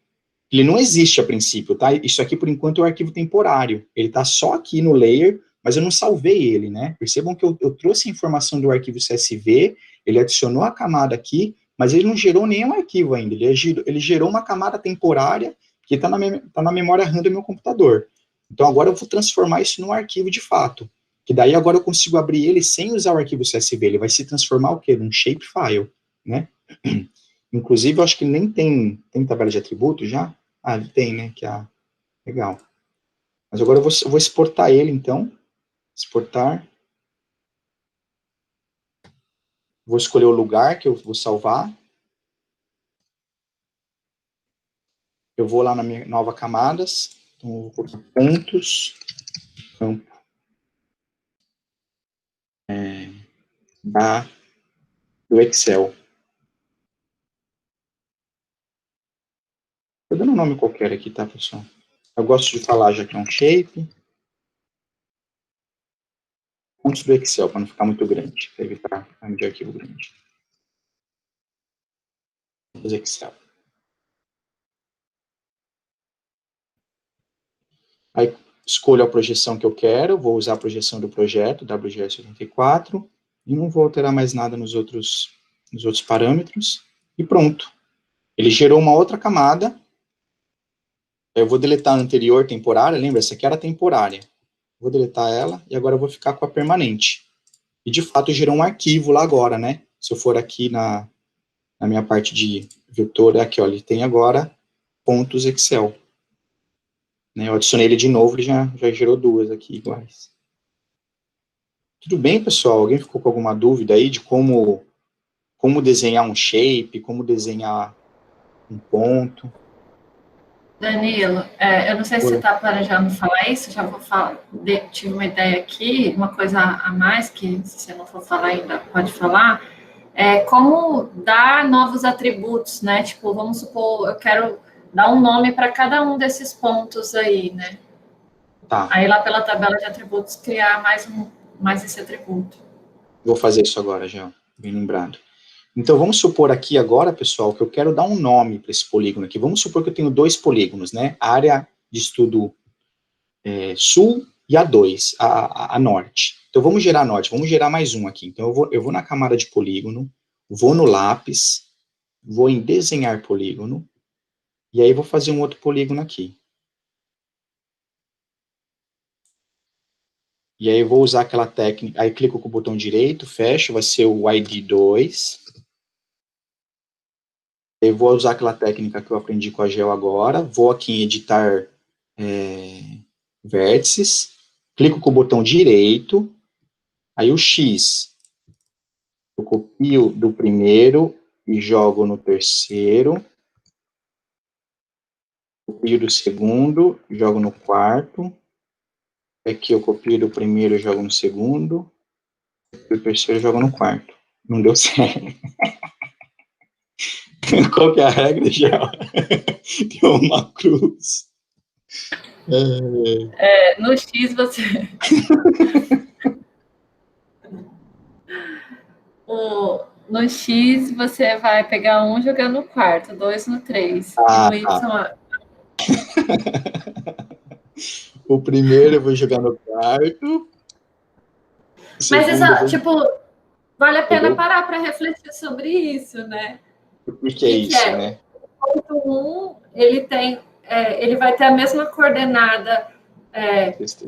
Ele não existe a princípio, tá? Isso aqui, por enquanto, é um arquivo temporário. Ele está só aqui no layer, mas eu não salvei ele, né? Percebam que eu trouxe a informação do arquivo CSV, ele adicionou a camada aqui, mas ele não gerou nenhum arquivo ainda. Ele gerou uma camada temporária que está na memória RAM do meu computador. Então, agora eu vou transformar isso num arquivo de fato. Que daí agora eu consigo abrir ele sem usar o arquivo CSV. Ele vai se transformar o quê? Num shapefile, né? Inclusive, eu acho que nem tem tabela de atributos já. Ah, ele tem, né? Legal. Mas agora eu vou exportar ele, então. Exportar. Vou escolher o lugar que eu vou salvar. Eu vou lá na minha nova camadas. Então, eu vou colocar pontos, campo, do Excel. Estou dando um nome qualquer aqui, tá, pessoal? Eu gosto de falar já que é um shape. Pontos do Excel, para não ficar muito grande, para evitar nome de arquivo grande. Do Excel. Aí, escolho a projeção que eu quero, vou usar a projeção do projeto, WGS84, e não vou alterar mais nada nos outros parâmetros, e pronto. Ele gerou uma outra camada, eu vou deletar a anterior temporária, lembra, essa aqui era temporária. Vou deletar ela, e agora eu vou ficar com a permanente. E, de fato, gerou um arquivo lá agora, né? Se eu for aqui na minha parte de vetor, aqui, ó, ele tem agora pontos Excel. Né, eu adicionei ele de novo, ele já gerou 2 aqui iguais. Tudo bem, pessoal? Alguém ficou com alguma dúvida aí de como desenhar um shape, como desenhar um ponto? Danilo, eu não sei se você está planejando falar isso, já vou falar, tive uma ideia aqui, uma coisa a mais, que se você não for falar ainda, pode falar, como dar novos atributos, né? Tipo, vamos supor, eu quero dar um nome para cada um desses pontos aí, né? Tá. Aí lá pela tabela de atributos, criar mais esse atributo. Vou fazer isso agora, já, bem lembrado. Então, vamos supor aqui agora, pessoal, que eu quero dar um nome para esse polígono aqui. Vamos supor que eu tenho 2 polígonos, né? A área de estudo sul e A2, a norte. Então, vamos gerar norte, vamos gerar mais um aqui. Então, eu vou na camada de polígono, vou no lápis, vou em desenhar polígono, e aí vou fazer um outro polígono aqui. E aí eu vou usar aquela técnica, aí clico com o botão direito, fecho, vai ser o ID2. Eu vou usar aquela técnica que eu aprendi com a Gel agora, vou aqui em editar vértices, clico com o botão direito, aí o X, eu copio do primeiro e jogo no terceiro, copio do segundo, jogo no quarto, aqui eu copio do primeiro e jogo no segundo, O terceiro joga no quarto. Não deu certo. Qual que é a regra, Gel? Tem uma cruz. No X você... No X você vai pegar 1 jogar no quarto, 2 no 3. Ah, No Y... tá. O primeiro eu vou jogar no quarto. Mas Segundo, tipo, vale a pena entendeu? parar para refletir sobre isso, né? O que é isso, né? O ponto 1, ele vai ter a mesma coordenada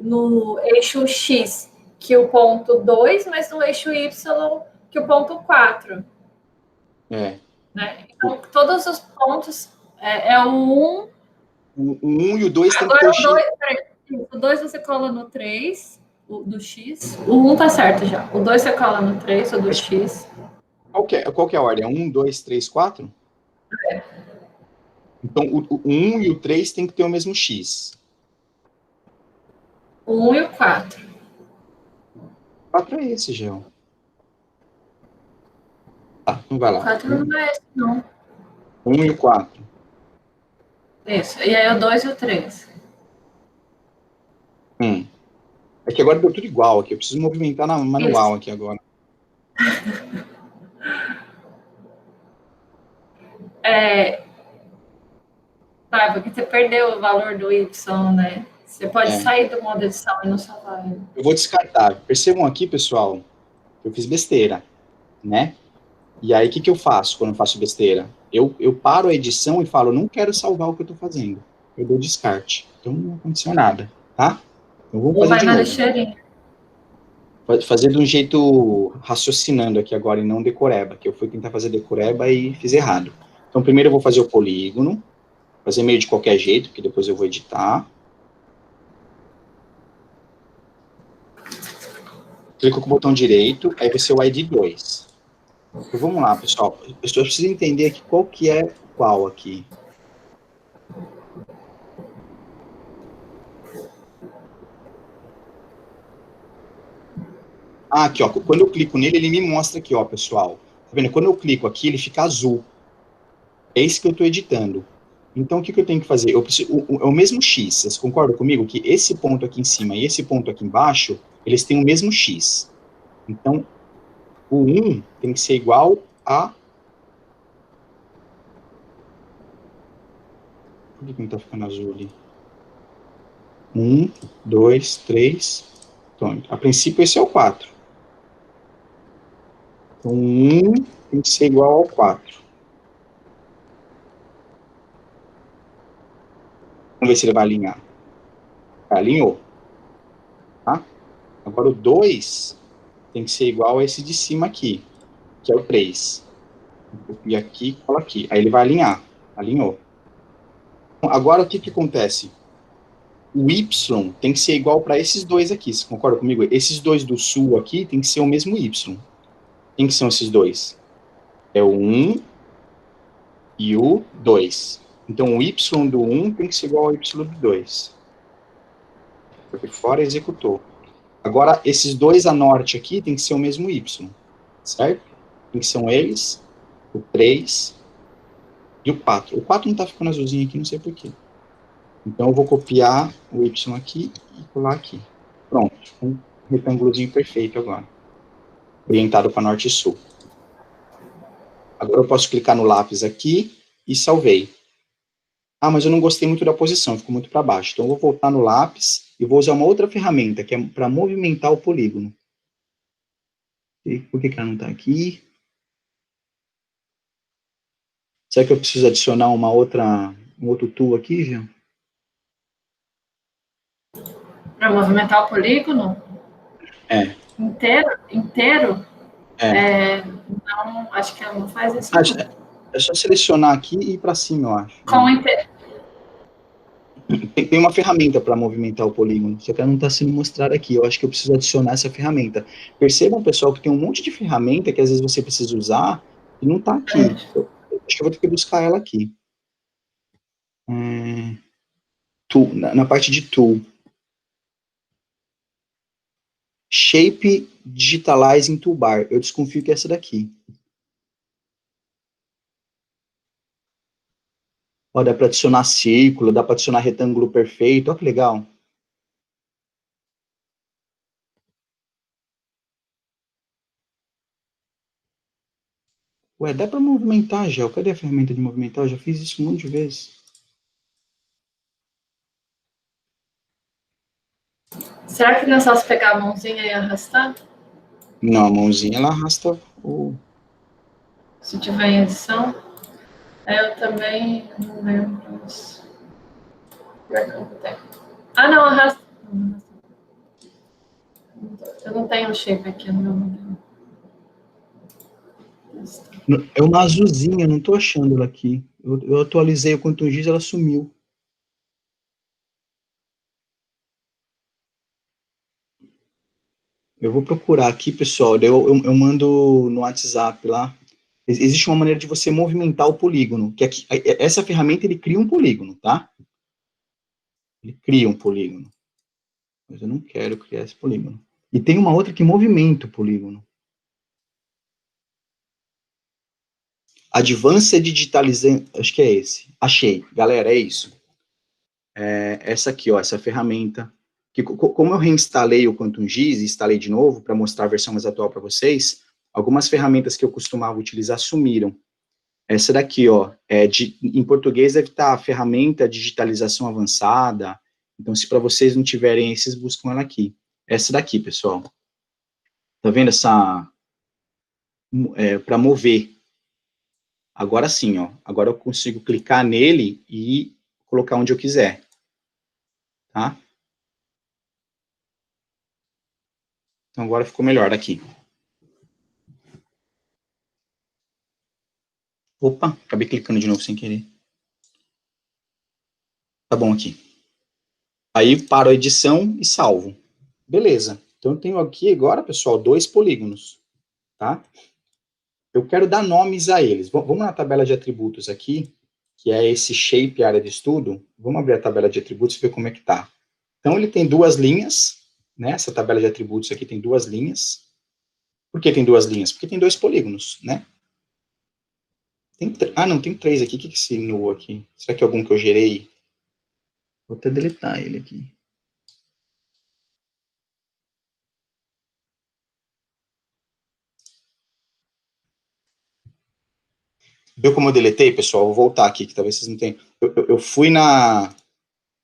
no eixo X que o ponto 2, mas no eixo Y que o ponto 4. É. Né? Então, todos os pontos o 1. O 1 e o 2 tem que ter Agora o X. o 2 você cola no 3, do X. O 1 tá certo já. O 2 você cola no 3, o do X. Qual que é a ordem? 1, 2, 3, 4? Então, o 1 e o 3 tem que ter o mesmo X. O 1 e o 4. 4 é esse, Gel. Tá, então vai O lá. 4 não é esse, não. 1 e o 4. Isso. E aí o 2 e o 3. É que agora deu tudo igual aqui. Eu preciso movimentar na manual aqui agora. Tá, porque você perdeu o valor do Y, né? Você pode sair do modo edição e não salvar ele. Eu vou descartar. Percebam aqui, pessoal, que eu fiz besteira, né? E aí, o que eu faço quando eu faço besteira? Eu paro a edição e falo, não quero salvar o que eu tô fazendo. Eu dou descarte. Então, não aconteceu nada, tá? Então, vamos Ou fazer vai de na novo. lixeirinha. Fazer de um jeito raciocinando aqui agora e não decoreba, que eu fui tentar fazer decoreba e fiz errado. Então, primeiro eu vou fazer o polígono, fazer meio de qualquer jeito, que depois eu vou editar. Clico com o botão direito, aí vai ser o ID 2. Então, vamos lá, pessoal. Eu só preciso entender aqui qual que é qual aqui. Ah, aqui, ó. Quando eu clico nele, ele me mostra aqui, ó, pessoal. Tá vendo? Quando eu clico aqui, ele fica azul. É isso que eu estou editando. Então, o que eu tenho que fazer? É o mesmo X. Vocês concordam comigo que esse ponto aqui em cima e esse ponto aqui embaixo, eles têm o mesmo X. Então, o 1 tem que ser igual a... Por que não está ficando azul ali? 1, 2, 3... Pronto. A princípio, esse é o 4. Então, 1 tem que ser igual ao 4. Vamos ver se ele vai alinhar. Alinhou. Tá? Agora, o 2 tem que ser igual a esse de cima aqui, que é o 3. E aqui, cola aqui. Aí ele vai alinhar. Alinhou. Agora, o que acontece? O Y tem que ser igual para esses dois aqui. Você concorda comigo? Esses dois do sul aqui tem que ser o mesmo Y. Quem que são esses dois? É o 1 e o 2. Então, o Y do 1 tem que ser igual ao Y do 2. Porque fora executou. Agora, esses dois a norte aqui tem que ser o mesmo Y. Certo? Quem que são eles? O 3 e o 4. O 4 não está ficando azulzinho aqui, não sei porquê. Então, eu vou copiar o Y aqui e colar aqui. Pronto. Um retângulozinho perfeito agora. Orientado para norte e sul. Agora eu posso clicar no lápis aqui e salvei. Ah, mas eu não gostei muito da posição, ficou muito para baixo. Então, eu vou voltar no lápis e vou usar uma outra ferramenta, que é para movimentar o polígono. E por que ela não está aqui? Será que eu preciso adicionar um outro tool aqui, Jean? Para movimentar o polígono? É. Inteiro? Não, acho que ela não faz isso. É só selecionar aqui e ir para cima, eu acho. Com inteiro. Tem uma ferramenta para movimentar o polígono, só que ela não está sendo mostrada aqui. Eu acho que eu preciso adicionar essa ferramenta. Percebam, pessoal, que tem um monte de ferramenta que às vezes você precisa usar e não está aqui. Eu acho que eu vou ter que buscar ela aqui. Tool, na parte de tool. Shape Digitalize em Toolbar. Eu desconfio que é essa daqui. Ó, dá para adicionar círculo, dá para adicionar retângulo perfeito. Ó, que legal. Ué, dá para movimentar já. Cadê a ferramenta de movimentar? Eu já fiz isso um monte de vezes. Será que não é só se pegar a mãozinha e arrastar? Não, a mãozinha ela arrasta o... Se tiver em edição. Eu também não lembro disso. Ah, não, arrasta. Eu não tenho shape aqui no meu modelo. É uma azulzinha, eu não tô achando ela aqui. Eu atualizei o quanto giz, ela sumiu. Eu vou procurar aqui, pessoal. Eu mando no WhatsApp lá. Existe uma maneira de você movimentar o polígono. Que aqui, essa ferramenta ele cria um polígono, tá? Ele cria um polígono. Mas eu não quero criar esse polígono. E tem uma outra que movimenta o polígono. Advanced Digitalization, acho que é esse. Achei. Galera, é isso. Essa aqui, ó, essa ferramenta. Que, como eu reinstalei o Quantum Giz e instalei de novo para mostrar a versão mais atual para vocês, algumas ferramentas que eu costumava utilizar sumiram. Essa daqui, ó, em português deve estar a ferramenta digitalização avançada. Então, se para vocês não tiverem, vocês buscam ela aqui. Essa daqui, pessoal. Tá vendo essa... para mover. Agora sim, ó. Agora eu consigo clicar nele e colocar onde eu quiser. Tá? Então, agora ficou melhor aqui. Opa, acabei clicando de novo sem querer. Tá bom aqui. Aí paro a edição e salvo. Beleza. Então eu tenho aqui agora, pessoal, 2 polígonos. Tá? Eu quero dar nomes a eles. Vamos na tabela de atributos aqui, que é esse shape área de estudo. Vamos abrir a tabela de atributos e ver como é que tá. Então ele tem 2 linhas, né? Essa tabela de atributos aqui tem 2 linhas. Por que tem 2 linhas? Porque tem 2 polígonos, né? Não, tem 3 aqui. O que é esse nu aqui? Será que é algum que eu gerei? Vou até deletar ele aqui. Viu como eu deletei, pessoal? Vou voltar aqui, que talvez vocês não tenham. Eu fui na...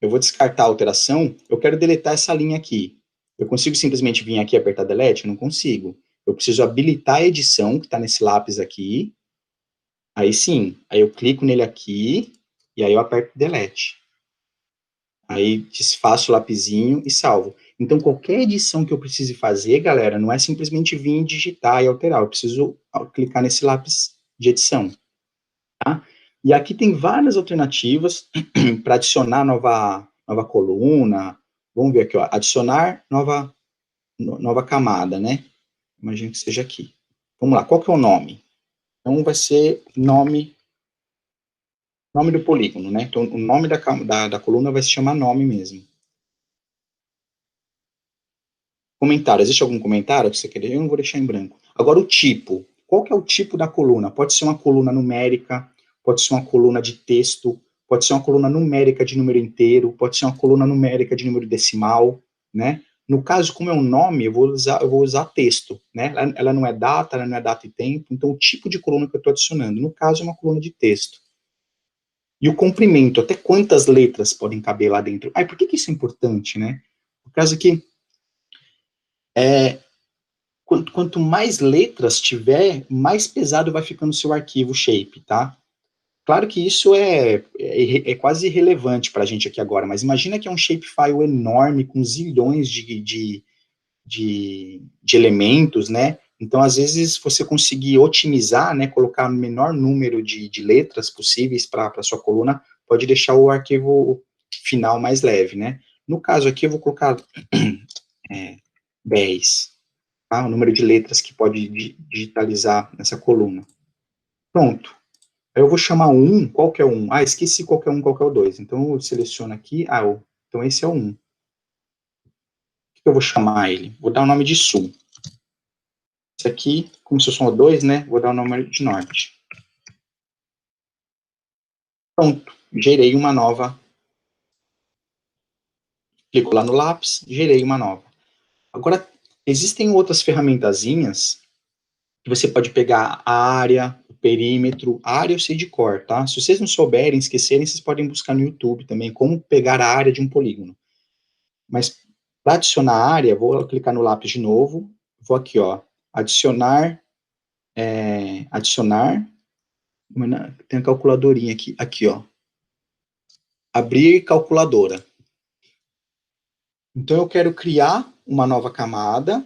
Eu vou descartar a alteração. Eu quero deletar essa linha aqui. Eu consigo simplesmente vir aqui e apertar delete? Eu não consigo. Eu preciso habilitar a edição, que está nesse lápis aqui. Aí sim. Aí eu clico nele aqui, e aí eu aperto delete. Aí desfaço o lapisinho e salvo. Então, qualquer edição que eu precise fazer, galera, não é simplesmente vir digitar e alterar. Eu preciso clicar nesse lápis de edição. Tá? E aqui tem várias alternativas para adicionar nova coluna. Vamos ver aqui, ó, adicionar nova camada, né? Imagino que seja aqui. Vamos lá, qual que é o nome? Então vai ser nome do polígono, né? Então o nome da coluna vai se chamar nome mesmo. Comentário, existe algum comentário que você querer? Eu não vou deixar em branco. Agora o tipo, qual que é o tipo da coluna? Pode ser uma coluna numérica, pode ser uma coluna de texto, pode ser uma coluna numérica de número inteiro, pode ser uma coluna numérica de número decimal, né? No caso, como é um nome, eu vou usar texto, né? Ela não é data, ela não é data e tempo, então o tipo de coluna que eu estou adicionando, no caso, é uma coluna de texto. E o comprimento, até quantas letras podem caber lá dentro? Por que isso é importante, né? Por causa que quanto mais letras tiver, mais pesado vai ficando o seu arquivo shape, tá? Claro que isso é quase irrelevante para a gente aqui agora, mas imagina que é um shapefile enorme, com zilhões de elementos, né? Então, às vezes, você conseguir otimizar, né, colocar o menor número de letras possíveis para a sua coluna, pode deixar o arquivo final mais leve, né? No caso aqui, eu vou colocar 10, tá? O número de letras que pode digitalizar nessa coluna. Pronto. Aí eu vou chamar o 1, qual que é o 1? Esqueci qual que é o 1, qual que é o 2. Então, eu seleciono aqui, então esse é o 1. que eu vou chamar ele? Vou dar o nome de sul. Esse aqui, como se eu sou 2, né? Vou dar o nome de norte. Pronto, gerei uma nova. Clico lá no lápis, gerei uma nova. Agora, existem outras ferramentazinhas que você pode pegar a área, o perímetro. A área eu sei de cor, tá? Se vocês não souberem, esquecerem, vocês podem buscar no YouTube também como pegar a área de um polígono. Mas para adicionar a área, vou clicar no lápis de novo, vou aqui, ó, adicionar, tem a calculadorinha aqui, ó, abrir calculadora. Então eu quero criar uma nova camada,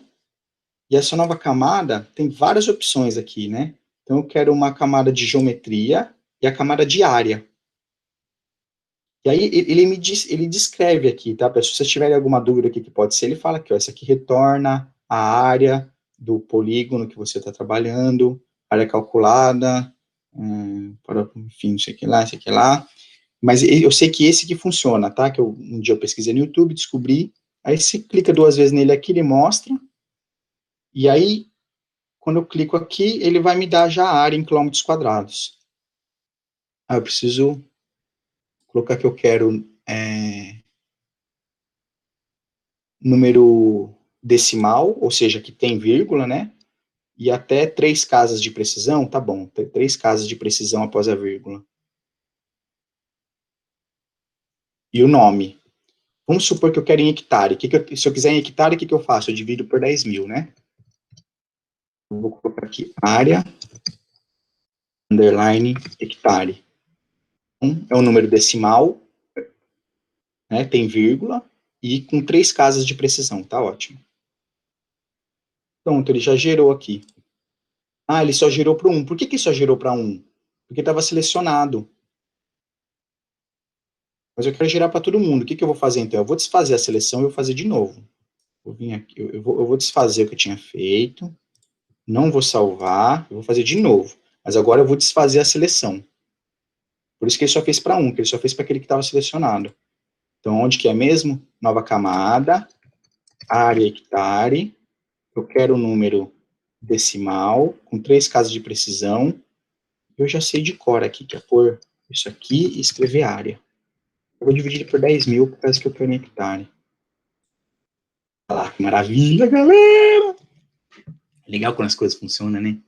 e essa nova camada tem várias opções aqui, né? Então eu quero uma camada de geometria e a camada de área. E aí ele descreve aqui, tá, pessoal? Se vocês tiverem alguma dúvida aqui que pode ser, ele fala aqui, ó, essa aqui retorna a área do polígono que você está trabalhando, área calculada, enfim, isso aqui lá. Mas eu sei que esse que funciona, tá? Que um dia eu pesquisei no YouTube, descobri. Aí você clica 2 vezes nele aqui, ele mostra. E aí, quando eu clico aqui, ele vai me dar já a área em quilômetros quadrados. Eu preciso colocar que eu quero número decimal, ou seja, que tem vírgula, né? E até 3 casas de precisão, tá bom. 3 casas de precisão após a vírgula. E o nome. Vamos supor que eu quero em hectare. Se eu quiser em hectare, o que eu faço? Eu divido por 10.000, né? Eu vou colocar aqui área, underline, hectare. É um número decimal, né? Tem vírgula, e com 3 casas de precisão, tá ótimo. Pronto, ele já gerou aqui. Ele só gerou para 1. Por que só gerou para 1? Porque estava selecionado. Mas eu quero gerar para todo mundo. O que eu vou fazer, então? Eu vou desfazer a seleção e vou fazer de novo. Vou vir aqui, eu vou desfazer o que eu tinha feito. Não vou salvar. Eu vou fazer de novo. Mas agora eu vou desfazer a seleção. Por isso que ele só fez para 1, que ele só fez para aquele que estava selecionado. Então, onde que é mesmo? Nova camada, área hectare. Eu quero o número decimal, com 3 casas de precisão. Eu já sei de cor aqui, que é pôr isso aqui e escrever área. Eu vou dividir por 10.000, por causa que eu quero em hectare. Olha lá, que maravilha, galera! Legal quando as coisas funcionam, né?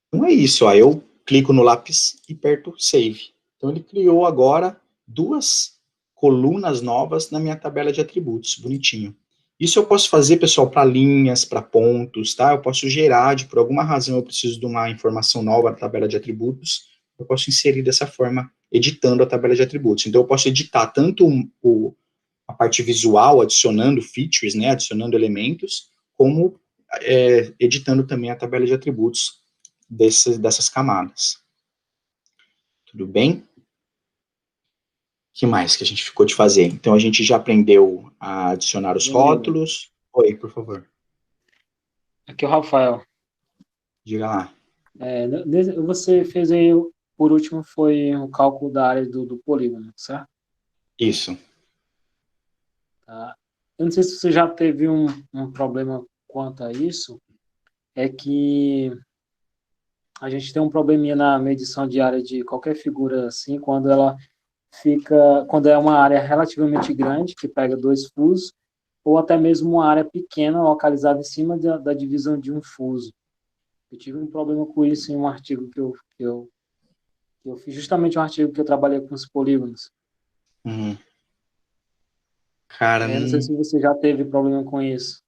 Então é isso, ó. Eu clico no lápis e aperto Save. Então ele criou agora 2 colunas novas na minha tabela de atributos, bonitinho. Isso eu posso fazer, pessoal, para linhas, para pontos, tá? Eu posso gerar, por alguma razão eu preciso de uma informação nova na tabela de atributos, eu posso inserir dessa forma, editando a tabela de atributos. Então eu posso editar tanto a parte visual, adicionando features, né, adicionando elementos, como editando também a tabela de atributos dessas camadas. Tudo bem? O que mais que a gente ficou de fazer? Então, a gente já aprendeu a adicionar os rótulos. Oi, por favor. Aqui é o Rafael. Diga lá. Você fez aí, por último, foi o cálculo da área do polígono, certo? Isso. Tá. Eu não sei se você já teve um problema quanto a isso, é que a gente tem um probleminha na medição de área de qualquer figura assim, quando é uma área relativamente grande, que pega 2 fusos, ou até mesmo uma área pequena localizada em cima da divisão de um fuso. Eu tive um problema com isso em um artigo que eu fiz, justamente um artigo que eu trabalhei com os polígonos. Cara, não sei se você já teve problema com isso.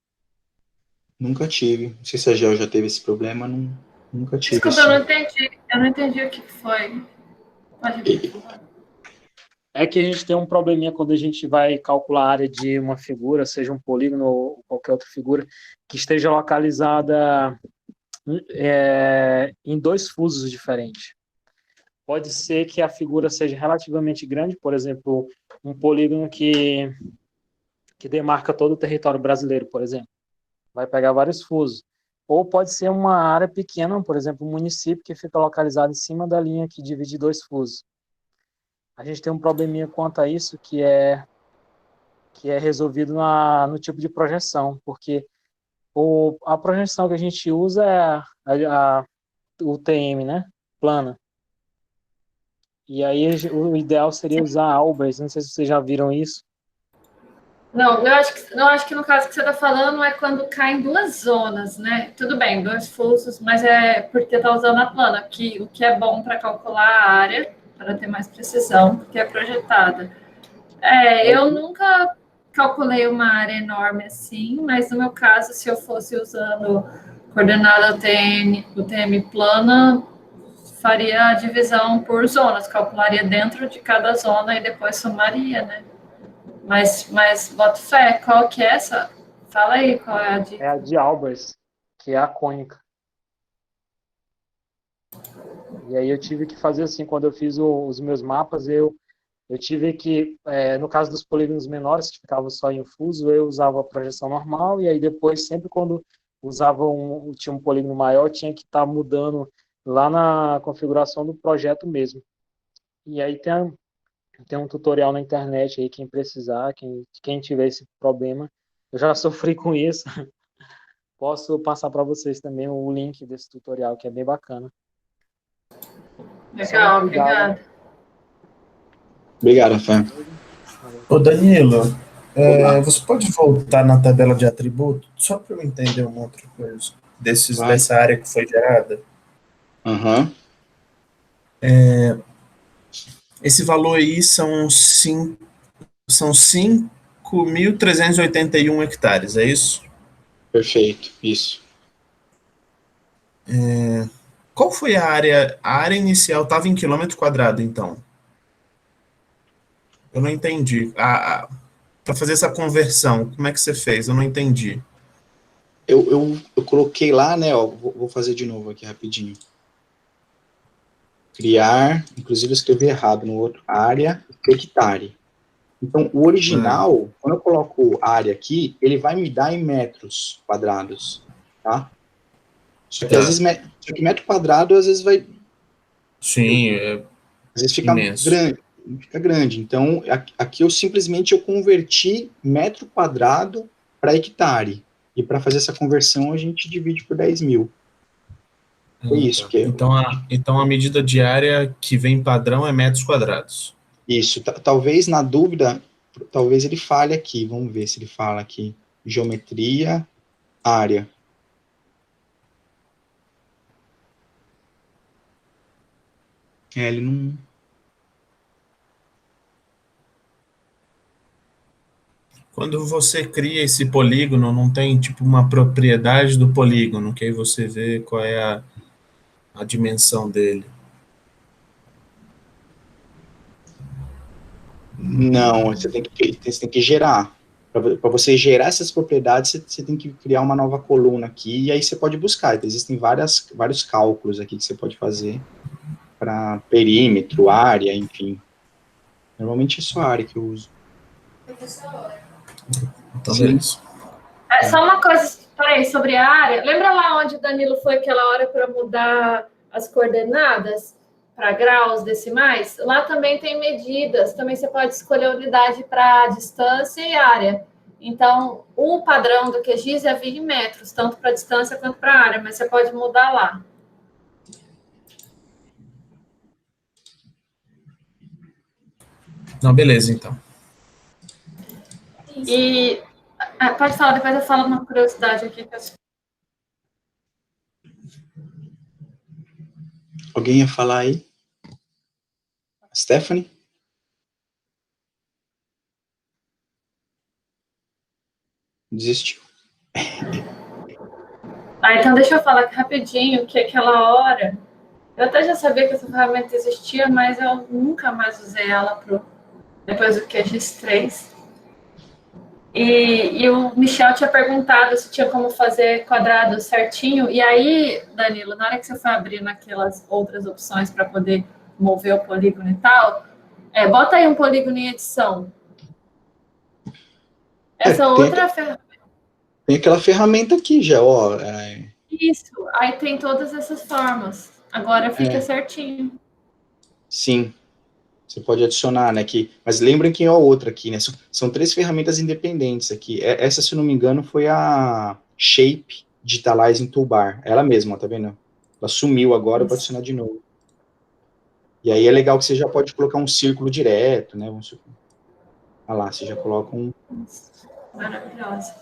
Nunca tive. Não sei se a Gel já teve esse problema, nunca tive. Desculpa, eu não entendi o que foi. Pode repetir. É que a gente tem um probleminha quando a gente vai calcular a área de uma figura, seja um polígono ou qualquer outra figura, que esteja localizada em 2 fusos diferentes. Pode ser que a figura seja relativamente grande, por exemplo, um polígono que demarca todo o território brasileiro, por exemplo. Vai pegar vários fusos. Ou pode ser uma área pequena, por exemplo, um município que fica localizado em cima da linha que divide 2 fusos. A gente tem um probleminha quanto a isso, que é que é resolvido no tipo de projeção, porque a projeção que a gente usa é o TM, né? Plana. E aí o ideal seria usar Albers, não sei se vocês já viram isso. Não, eu acho que no caso que você está falando é quando caem duas zonas, né? Tudo bem, dois fluxos, mas é porque está usando a plana, o que é bom para calcular a área, para ter mais precisão, porque é projetada. Eu nunca calculei uma área enorme assim, mas no meu caso, se eu fosse usando coordenada UTM plana, faria a divisão por zonas, calcularia dentro de cada zona e depois somaria, né? Mas boto fé, qual que é essa? Fala aí, qual é a dica? É a de Albers, que é a cônica. E aí eu tive que fazer assim, quando eu fiz os meus mapas, eu tive que, no caso dos polígonos menores, que ficavam só em fuso, eu usava a projeção normal, e aí depois, sempre quando tinha um polígono maior, tinha que estar mudando lá na configuração do projeto mesmo. E aí tem um tutorial na internet aí, quem precisar, quem tiver esse problema. Eu já sofri com isso. Posso passar para vocês também o link desse tutorial, que é bem bacana. Legal, obrigada. Obrigado, Fê. Ô, Danilo, você pode voltar na tabela de atributo, só para eu entender uma outra coisa, dessa área que foi gerada? Aham. Esse valor aí são 5.381 hectares, é isso? Perfeito, isso. Qual foi a área? A área inicial estava em quilômetro quadrado, então? Eu não entendi. Para fazer essa conversão, como é que você fez? Eu não entendi. Eu coloquei lá, né, ó, vou fazer de novo aqui rapidinho. Criar, inclusive eu escrevi errado no outro, área hectare. Então, o original, quando eu coloco área aqui, ele vai me dar em metros quadrados, tá? Só que, às vezes, metro quadrado, às vezes vai... Sim, às vezes fica imenso. grande. Então, aqui eu simplesmente converti metro quadrado para hectare. E para fazer essa conversão, a gente divide por 10.000. É isso. Então, a medida de área que vem padrão é metros quadrados. Isso. Talvez, na dúvida, talvez ele fale aqui. Vamos ver se ele fala aqui. Geometria, área. Ele não... Quando você cria esse polígono, não tem tipo uma propriedade do polígono, que aí você vê qual é a dimensão dele. Não, você tem que gerar. Para você gerar essas propriedades, você tem que criar uma nova coluna aqui, e aí você pode buscar. Existem vários cálculos aqui que você pode fazer para perímetro, área, enfim. Normalmente é só a área que eu uso. Então, é isso. Só uma coisa, peraí, sobre a área. Lembra lá onde o Danilo foi aquela hora para mudar as coordenadas para graus decimais? Lá também tem medidas. Também você pode escolher a unidade para distância e área. Então, o padrão do QGIS é vir em metros, tanto para distância quanto para área, mas você pode mudar lá. Não, beleza, então. E pode falar, depois eu falo uma curiosidade aqui. Alguém ia falar aí? Stephanie? Desistiu. Então deixa eu falar aqui rapidinho que aquela hora... Eu até já sabia que essa ferramenta existia, mas eu nunca mais usei ela depois do QGIS 3. E o Michel tinha perguntado se tinha como fazer quadrado certinho. E aí, Danilo, na hora que você foi abrir naquelas outras opções para poder mover o polígono e tal, bota aí um polígono em edição. Essa outra ferramenta. Tem aquela ferramenta aqui já, ó. Isso, aí tem todas essas formas. Agora fica certinho. Sim. Você pode adicionar, né, mas lembrem que é outra aqui, né, são 3 ferramentas independentes aqui. Essa, se eu não me engano, foi a Shape Digitalizing Toolbar, ela mesma, ó, tá vendo? Ela sumiu agora, eu vou adicionar de novo. E aí é legal que você já pode colocar um círculo direto, né, vamos supor. Olha lá, você já coloca um... Maravilhosa.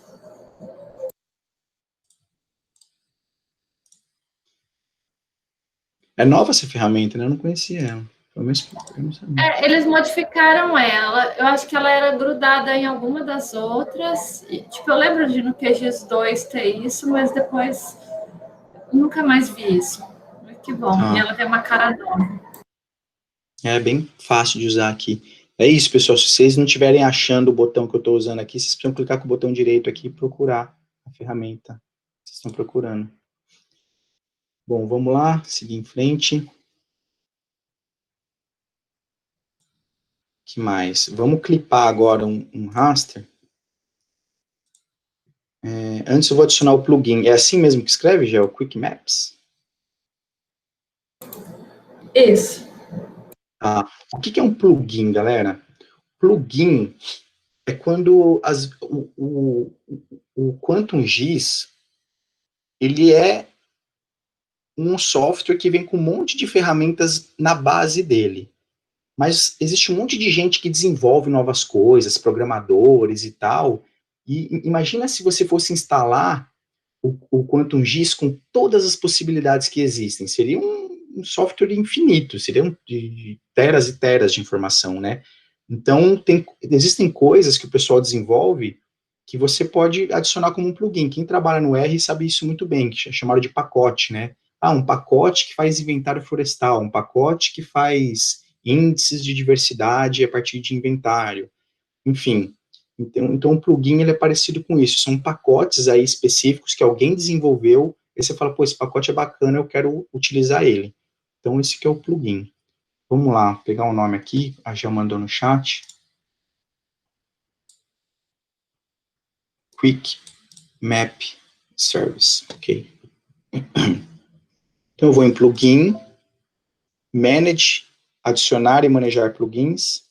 É nova essa ferramenta, né, eu não conhecia ela. Eu não sabia. Eles modificaram ela. Eu acho que ela era grudada em alguma das outras. E, tipo, eu lembro de no QGIS 2 ter isso, mas depois nunca mais vi isso. Que bom. E ela tem uma cara nova. É bem fácil de usar aqui. É isso, pessoal. Se vocês não estiverem achando o botão que eu estou usando aqui, vocês precisam clicar com o botão direito aqui e procurar a ferramenta que vocês estão procurando. Bom, vamos lá, seguir em frente. Que mais? Vamos clipar agora um raster. Antes eu vou adicionar o plugin. É assim mesmo que escreve, já? O Quick Maps? Isso. O que é um plugin, galera? Plugin é quando o QuantumGIS, ele é um software que vem com um monte de ferramentas na base dele. Mas existe um monte de gente que desenvolve novas coisas, programadores e tal, e imagina se você fosse instalar o QuantumGIS com todas as possibilidades que existem. Seria um software infinito, seriam de teras e teras de informação, né? Então, existem coisas que o pessoal desenvolve que você pode adicionar como um plugin. Quem trabalha no R sabe isso muito bem, que é chamado de pacote, né? Um pacote que faz inventário florestal, um pacote que faz índices de diversidade a partir de inventário, enfim. Então o plugin ele é parecido com isso, são pacotes aí específicos que alguém desenvolveu, e você fala, pô, esse pacote é bacana, eu quero utilizar ele. Então esse que é o plugin. Vamos lá, pegar o nome aqui, a já mandou no chat. Quick Map Service, ok. Então eu vou em plugin, manage, adicionar e manejar plugins.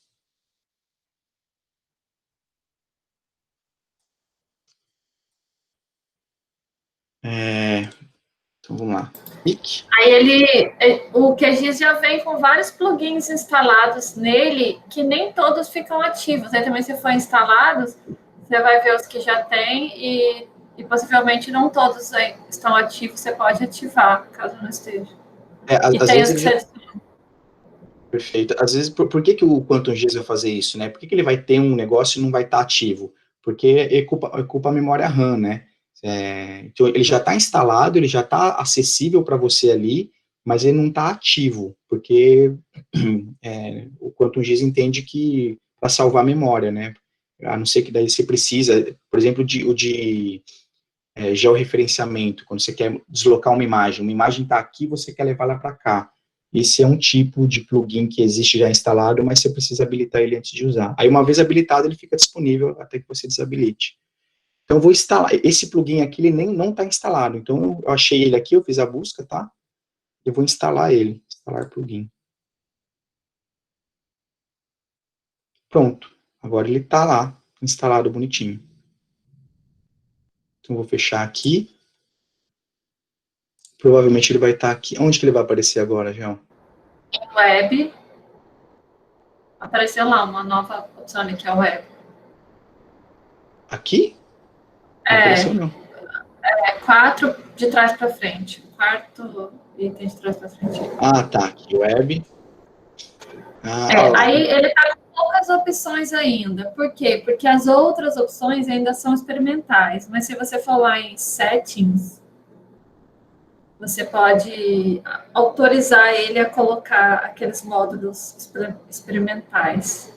Então vamos lá. Quick. Aí o QGIS já vem com vários plugins instalados nele, que nem todos ficam ativos. Aí também, se for instalados, você vai ver os que já tem e possivelmente não todos estão ativos, você pode ativar, caso não esteja. E Às tem vezes os que você... Perfeito. Às vezes, por que o QuantumGIS vai fazer isso, né? Por que ele vai ter um negócio e não vai estar ativo? Porque ocupa a memória RAM, né? Então, ele já está instalado, ele já está acessível para você ali, mas ele não está ativo, porque o QuantumGIS entende que para salvar a memória, né? A não ser que daí você precisa, por exemplo, o de georreferenciamento, quando você quer deslocar uma imagem está aqui, você quer levar ela para cá. Esse é um tipo de plugin que existe já instalado, mas você precisa habilitar ele antes de usar. Aí, uma vez habilitado, ele fica disponível até que você desabilite. Então, eu vou instalar. Esse plugin aqui, ele não está instalado. Então, eu achei ele aqui, eu fiz a busca, tá? Eu vou instalar ele. Instalar plugin. Pronto. Agora ele está lá, instalado bonitinho. Então, eu vou fechar aqui. Provavelmente ele vai estar aqui. Onde que ele vai aparecer agora, João? Web. Apareceu lá uma nova opção ali, que é o web. Aqui? Não apareceu, não. 4 de trás para frente. Quarto item de trás para frente. Tá. Aqui, web. Aí ele está com poucas opções ainda. Por quê? Porque as outras opções ainda são experimentais. Mas se você for lá em settings, você pode autorizar ele a colocar aqueles módulos experimentais.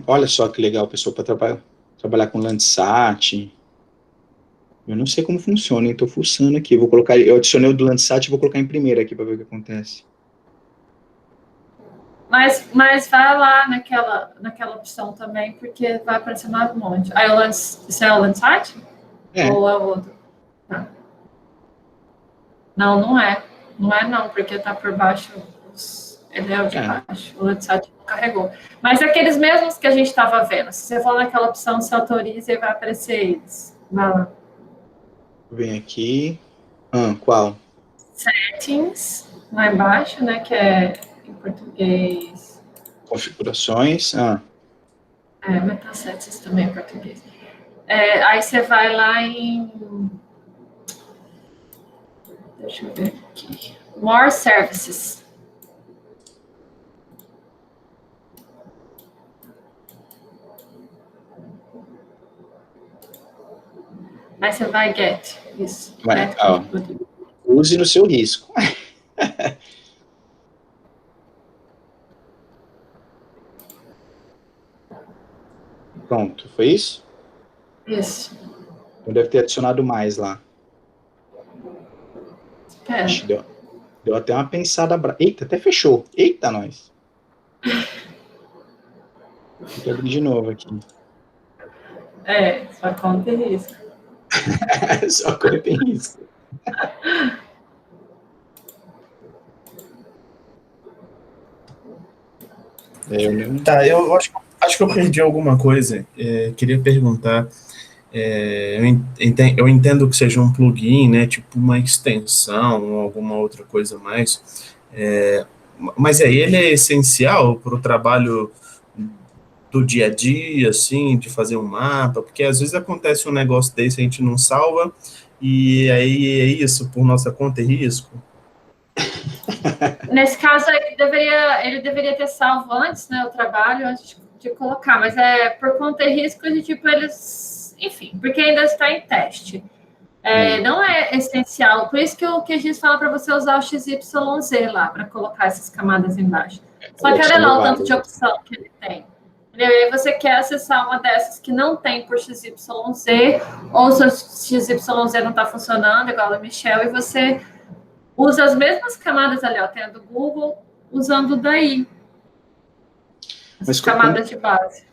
Olha só que legal, pessoal, para trabalhar com Landsat. Eu não sei como funciona, estou fuçando aqui. Eu adicionei o do Landsat e vou colocar em primeiro aqui para ver o que acontece. Mas vai lá naquela opção também, porque vai aparecer mais um monte. Isso é o Landsat? Ou é o outro? Tá. Não é. Não é não, porque tá por baixo Ele é o de baixo, o de site não carregou. Mas aqueles mesmos que a gente estava vendo, se você for naquela opção se autoriza, vai aparecer eles. Vai lá. Vem aqui. Qual? Settings, lá embaixo, né, que é em português. Configurações. Metasettings também em português. Aí você vai lá em... Deixa eu ver aqui. More Services. Aí você vai get. Isso. Get, use no seu risco. Pronto, foi isso? Isso. Então deve ter adicionado mais lá. Deu até uma pensada... Eita, até fechou. Eita, nós. Tem que abrir de novo aqui. Só conta e risco. Só conta e risco. Tá, eu acho que eu perdi alguma coisa. Queria perguntar. Eu entendo que seja um plugin, né, tipo uma extensão ou alguma outra coisa mais, mas ele é essencial para o trabalho do dia a dia, assim, de fazer um mapa, porque às vezes acontece um negócio desse, a gente não salva, e aí é isso, por nossa conta e risco. Nesse caso, ele deveria ter salvo antes, né, o trabalho, antes de colocar, mas por conta e risco de, tipo, eles... Enfim, porque ainda está em teste. Não é essencial, por isso que o QGIS fala para você usar o XYZ lá, para colocar essas camadas embaixo. Só que olha lá o tanto de opção que ele tem. E aí você quer acessar uma dessas que não tem por XYZ, ou se o XYZ não está funcionando, igual a Michelle, e você usa as mesmas camadas ali, ó, tem a do Google, usando daí. As camadas de base.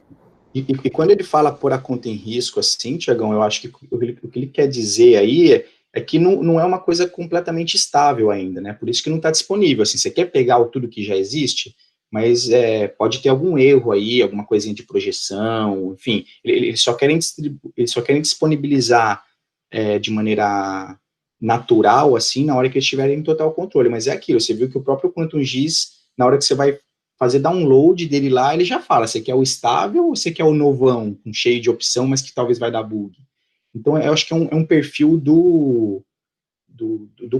E quando ele fala pôr a conta em risco, assim, Tiagão, eu acho que o que ele quer dizer aí é que não é uma coisa completamente estável ainda, né? Por isso que não está disponível. Assim, você quer pegar tudo que já existe, mas pode ter algum erro aí, alguma coisinha de projeção, enfim. Eles só querem disponibilizar de maneira natural, assim, na hora que eles tiverem em total controle. Mas é aquilo, você viu que o próprio QuantumGIS, na hora que você vai fazer download dele lá, ele já fala, você quer o estável ou você quer o novão, cheio de opção, mas que talvez vai dar bug. Então, eu acho que é um perfil do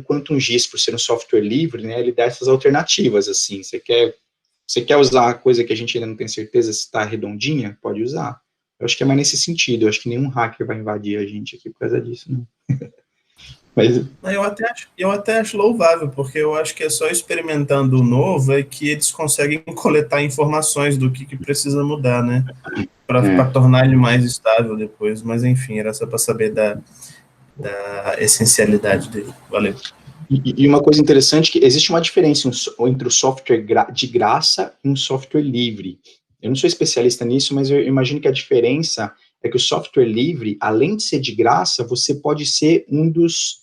QuantumGIS, por ser um software livre, né, ele dá essas alternativas, assim, você quer usar a coisa que a gente ainda não tem certeza se está redondinha, pode usar. Eu acho que é mais nesse sentido, eu acho que nenhum hacker vai invadir a gente aqui por causa disso, não. Mas... Eu até acho louvável, porque eu acho que é só experimentando o novo é que eles conseguem coletar informações do que precisa mudar, né? Para tornar ele mais estável depois. Mas, enfim, era só para saber da essencialidade dele. Valeu. E uma coisa interessante é que existe uma diferença entre o software de graça e um software livre. Eu não sou especialista nisso, mas eu imagino que a diferença é que o software livre, além de ser de graça, você pode ser um dos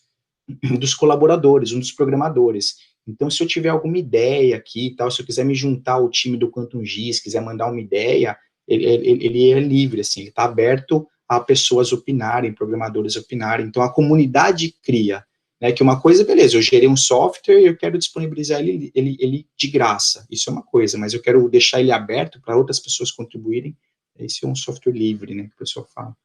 colaboradores, um dos programadores. Então, se eu tiver alguma ideia aqui, tal, se eu quiser me juntar ao time do QuantumGIS, quiser mandar uma ideia, ele é livre, assim, ele está aberto a pessoas opinarem, programadores opinarem. Então, a comunidade cria, né, que uma coisa, beleza, eu gerei um software e eu quero disponibilizar ele de graça, isso é uma coisa, mas eu quero deixar ele aberto para outras pessoas contribuírem. Esse é um software livre, né, que o pessoal fala.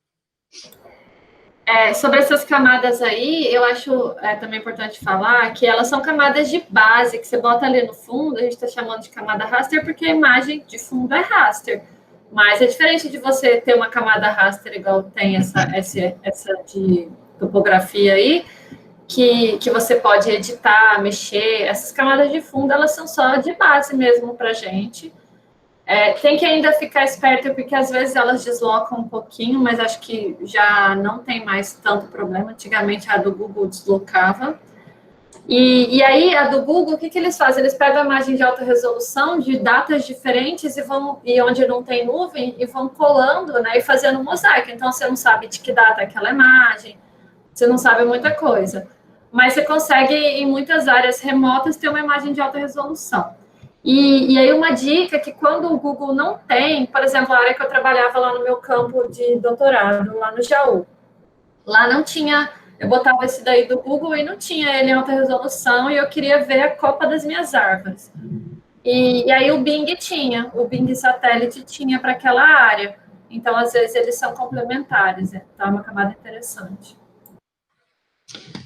Sobre essas camadas aí, eu acho também importante falar que elas são camadas de base, que você bota ali no fundo, a gente está chamando de camada raster, porque a imagem de fundo é raster. Mas é diferente de você ter uma camada raster igual tem essa de topografia aí, que você pode editar, mexer. Essas camadas de fundo, elas são só de base mesmo para a gente. Tem que ainda ficar esperto, porque às vezes elas deslocam um pouquinho, mas acho que já não tem mais tanto problema. Antigamente a do Google deslocava. E aí a do Google, o que eles fazem? Eles pegam a imagem de alta resolução, de datas diferentes, e onde não tem nuvem, e vão colando, né, e fazendo mosaico. Então você não sabe de que data é aquela imagem, você não sabe muita coisa. Mas você consegue, em muitas áreas remotas, ter uma imagem de alta resolução. E aí uma dica é que quando o Google não tem, por exemplo, a área que eu trabalhava lá no meu campo de doutorado, lá no Jaú, lá não tinha, eu botava esse daí do Google e não tinha ele em alta resolução e eu queria ver a copa das minhas árvores. E aí o Bing satélite tinha para aquela área. Então, às vezes, eles são complementares, tá uma camada interessante.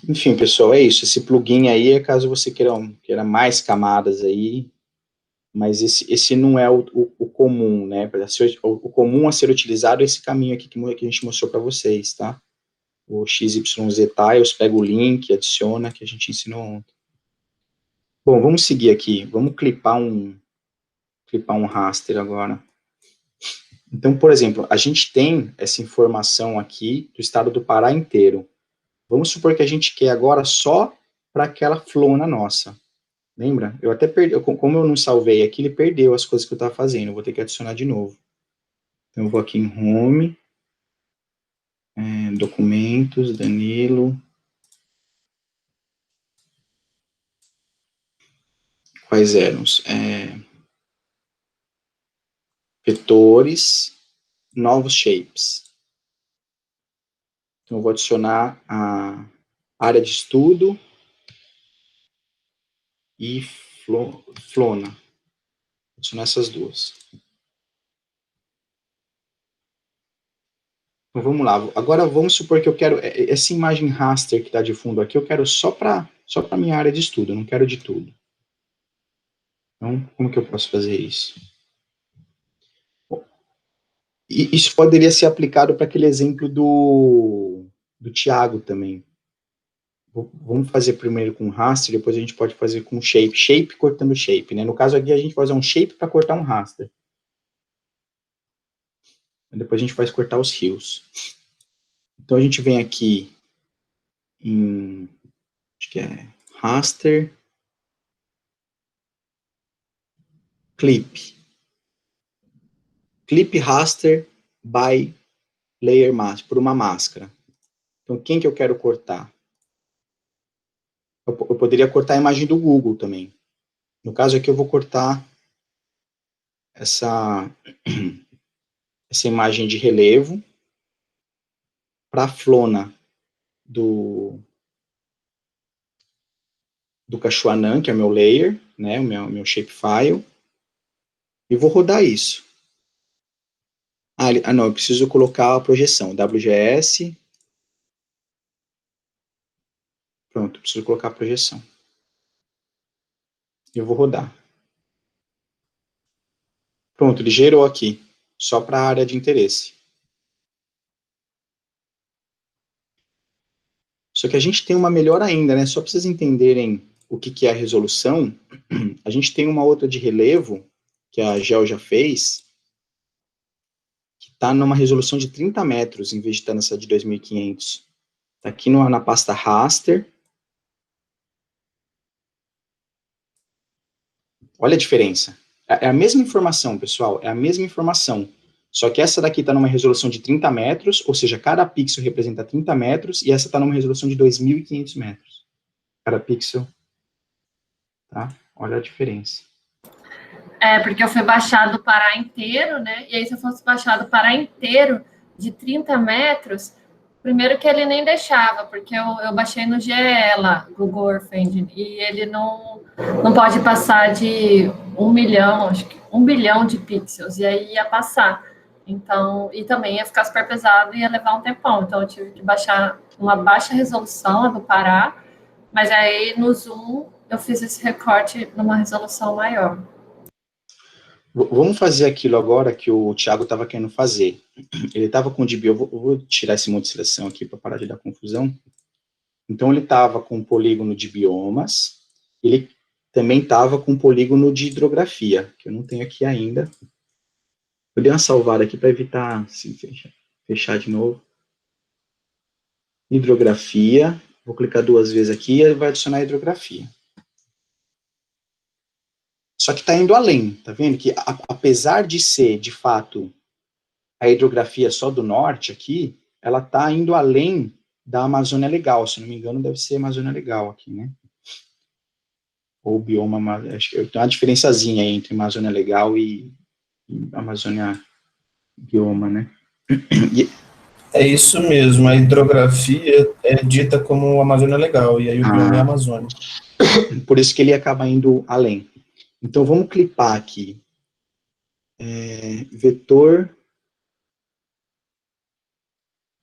Enfim, pessoal, é isso. Esse plugin aí é caso você queira mais camadas aí, mas esse não é o comum, né? O comum a ser utilizado é esse caminho aqui que a gente mostrou para vocês, tá? O XYZ Tiles, pega o link, adiciona, que a gente ensinou ontem. Bom, vamos seguir aqui. Vamos clipar um raster agora. Então, por exemplo, a gente tem essa informação aqui do estado do Pará inteiro. Vamos supor que a gente quer agora só para aquela flona nossa. Lembra? Eu até perdi, como eu não salvei aqui, ele perdeu as coisas que eu estava fazendo. Eu vou ter que adicionar de novo. Então, eu vou aqui em Home, Documentos, Danilo. Quais eram? Vetores, novos shapes. Então, eu vou adicionar a área de estudo e flona. Vou adicionar essas duas. Então, vamos lá. Agora, vamos supor que eu quero essa imagem raster que está de fundo aqui, eu quero só para a minha área de estudo, eu não quero de tudo. Então, como que eu posso fazer isso? Bom, isso poderia ser aplicado para aquele exemplo do Thiago também. Vamos fazer primeiro com raster, depois a gente pode fazer com shape. Shape cortando shape, né? No caso aqui, a gente vai usar um shape para cortar um raster. Depois a gente vai cortar os rios. Então, a gente vem aqui em, acho que é raster, clip. Clip raster by layer mask, por uma máscara. Então, quem que eu quero cortar? Eu poderia cortar a imagem do Google também. No caso aqui, eu vou cortar essa imagem de relevo para a flona do Cachuanã, que é o meu layer, né, o meu shapefile, e vou rodar isso. Não, eu preciso colocar a projeção, WGS, pronto, preciso colocar a projeção. Eu vou rodar. Pronto, ele gerou aqui, só para a área de interesse. Só que a gente tem uma melhor ainda, né, só para vocês entenderem o que é a resolução, a gente tem uma outra de relevo, que a Gel já fez, que está numa resolução de 30 metros, em vez de estar nessa de 2500. Está aqui na pasta raster. Olha a diferença. É a mesma informação, pessoal, é a mesma informação. Só que essa daqui está numa resolução de 30 metros, ou seja, cada pixel representa 30 metros, e essa está numa resolução de 2.500 metros. Cada pixel. Tá? Olha a diferença. Porque eu fui baixar do Pará inteiro, né? E aí, se eu fosse baixar do Pará inteiro, de 30 metros, primeiro que ele nem deixava, porque eu baixei no GE lá, Google Earth Engine, e ele não pode passar de 1 milhão, acho que 1 bilhão de pixels, e aí ia passar. Então, e também ia ficar super pesado e ia levar um tempão. Então, eu tive que baixar uma baixa resolução, a do Pará, mas aí no Zoom eu fiz esse recorte numa resolução maior. Vamos fazer aquilo agora que o Thiago estava querendo fazer. Ele estava com o DB, eu vou tirar esse monte de seleção aqui para parar de dar confusão. Então, ele estava com o polígono de biomas, ele também estava com o polígono de hidrografia, que eu não tenho aqui ainda. Eu dei uma salvada aqui para evitar se fechar de novo. Hidrografia, vou clicar 2 vezes aqui e ele vai adicionar a hidrografia. Só que está indo além, tá vendo? Que apesar de ser, de fato, a hidrografia só do norte aqui, ela está indo além da Amazônia Legal, se não me engano, deve ser Amazônia Legal aqui, né? ou bioma, acho que tem uma diferençazinha aí entre Amazônia Legal e Amazônia Bioma, né? É isso mesmo, a hidrografia é dita como Amazônia Legal, e aí o bioma é a Amazônia. Por isso que ele acaba indo além. Então, vamos clipar aqui. Vetor.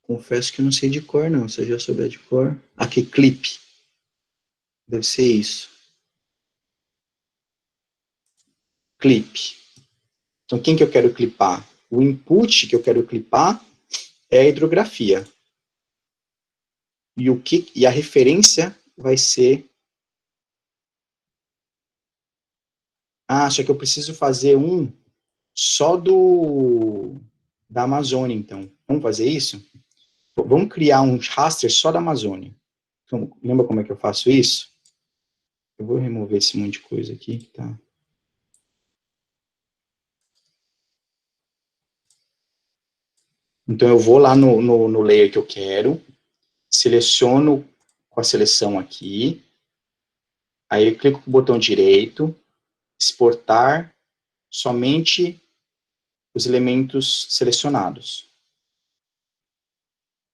Confesso que eu não sei de cor, não. Se eu já souber de cor. Aqui, clip. Deve ser isso. Clip. Então, quem que eu quero clipar? O input que eu quero clipar é a hidrografia. E a referência vai ser... só que eu preciso fazer um só da Amazônia, então. Vamos fazer isso? Vamos criar um raster só da Amazônia. Então, lembra como é que eu faço isso? Eu vou remover esse monte de coisa aqui, tá? Então, eu vou lá no layer que eu quero, seleciono com a seleção aqui, aí eu clico com o botão direito, exportar somente os elementos selecionados.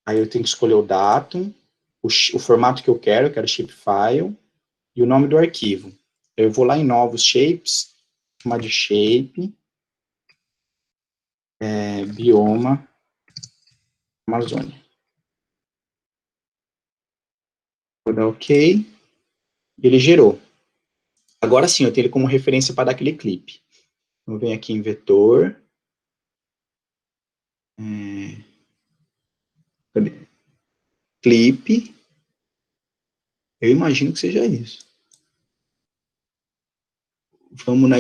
Aí eu tenho que escolher o datum, o formato que eu quero shapefile, e o nome do arquivo. Eu vou lá em novos shapes, chamar de shape, bioma, Amazônia. Vou dar OK, ele gerou. Agora sim, eu tenho ele como referência para dar aquele clipe. Eu venho aqui em vetor, cadê? Clipe, eu imagino que seja isso. Vamos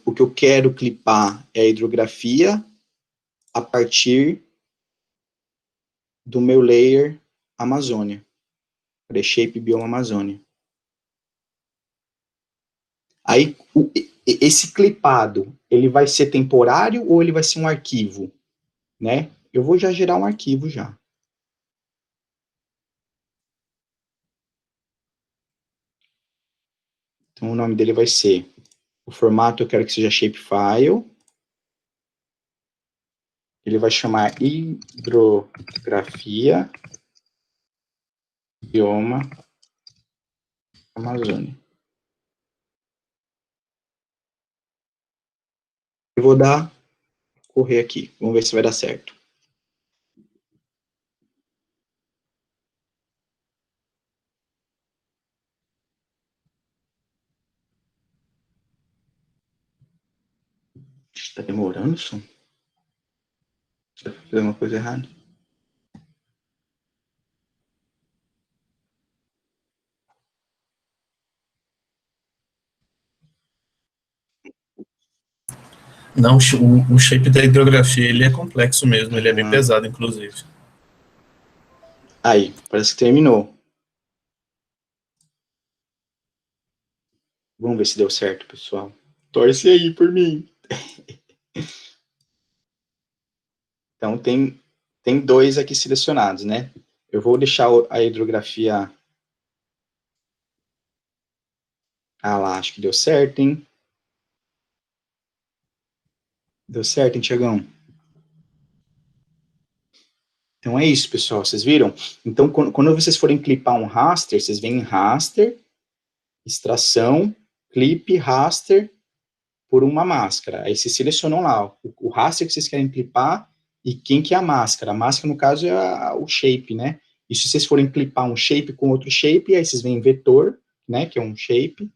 o que eu quero clipar é a hidrografia a partir do meu layer Amazônia. Shape bioma Amazônia. Aí, esse clipado, ele vai ser temporário ou ele vai ser um arquivo? Né? Eu vou já gerar um arquivo já. Então, o nome dele vai ser... O formato eu quero que seja shapefile. Ele vai chamar hidrografia bioma Amazônia. Eu vou correr aqui. Vamos ver se vai dar certo. Está demorando o som? Está fazendo uma coisa errada? Não, o shape da hidrografia, ele é complexo mesmo, ele é bem pesado, inclusive. Aí, parece que terminou. Vamos ver se deu certo, pessoal. Torce aí por mim. Então, tem 2 aqui selecionados, né? Eu vou deixar a hidrografia... lá, acho que deu certo, hein? Deu certo, hein, Tiagão? Então é isso, pessoal, vocês viram? Então, quando vocês forem clipar um raster, vocês vêm em raster, extração, clipe, raster, por uma máscara. Aí vocês selecionam lá o raster que vocês querem clipar e quem que é a máscara. A máscara, no caso, é o shape, né? E se vocês forem clipar um shape com outro shape, aí vocês vêm em vetor, né, que é um shape,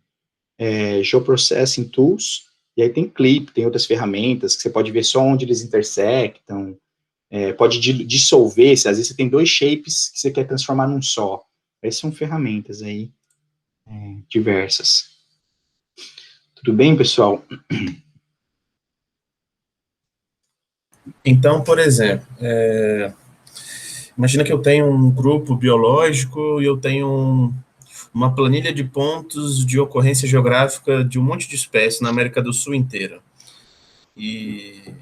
Geoprocessing Tools, e aí tem clip, tem outras ferramentas que você pode ver só onde eles intersectam, pode dissolver, às vezes você tem 2 shapes que você quer transformar num só. Essas são ferramentas aí diversas. Tudo bem, pessoal? Então, por exemplo, imagina que eu tenho um grupo biológico e eu tenho uma planilha de pontos de ocorrência geográfica de um monte de espécies na América do Sul inteira. E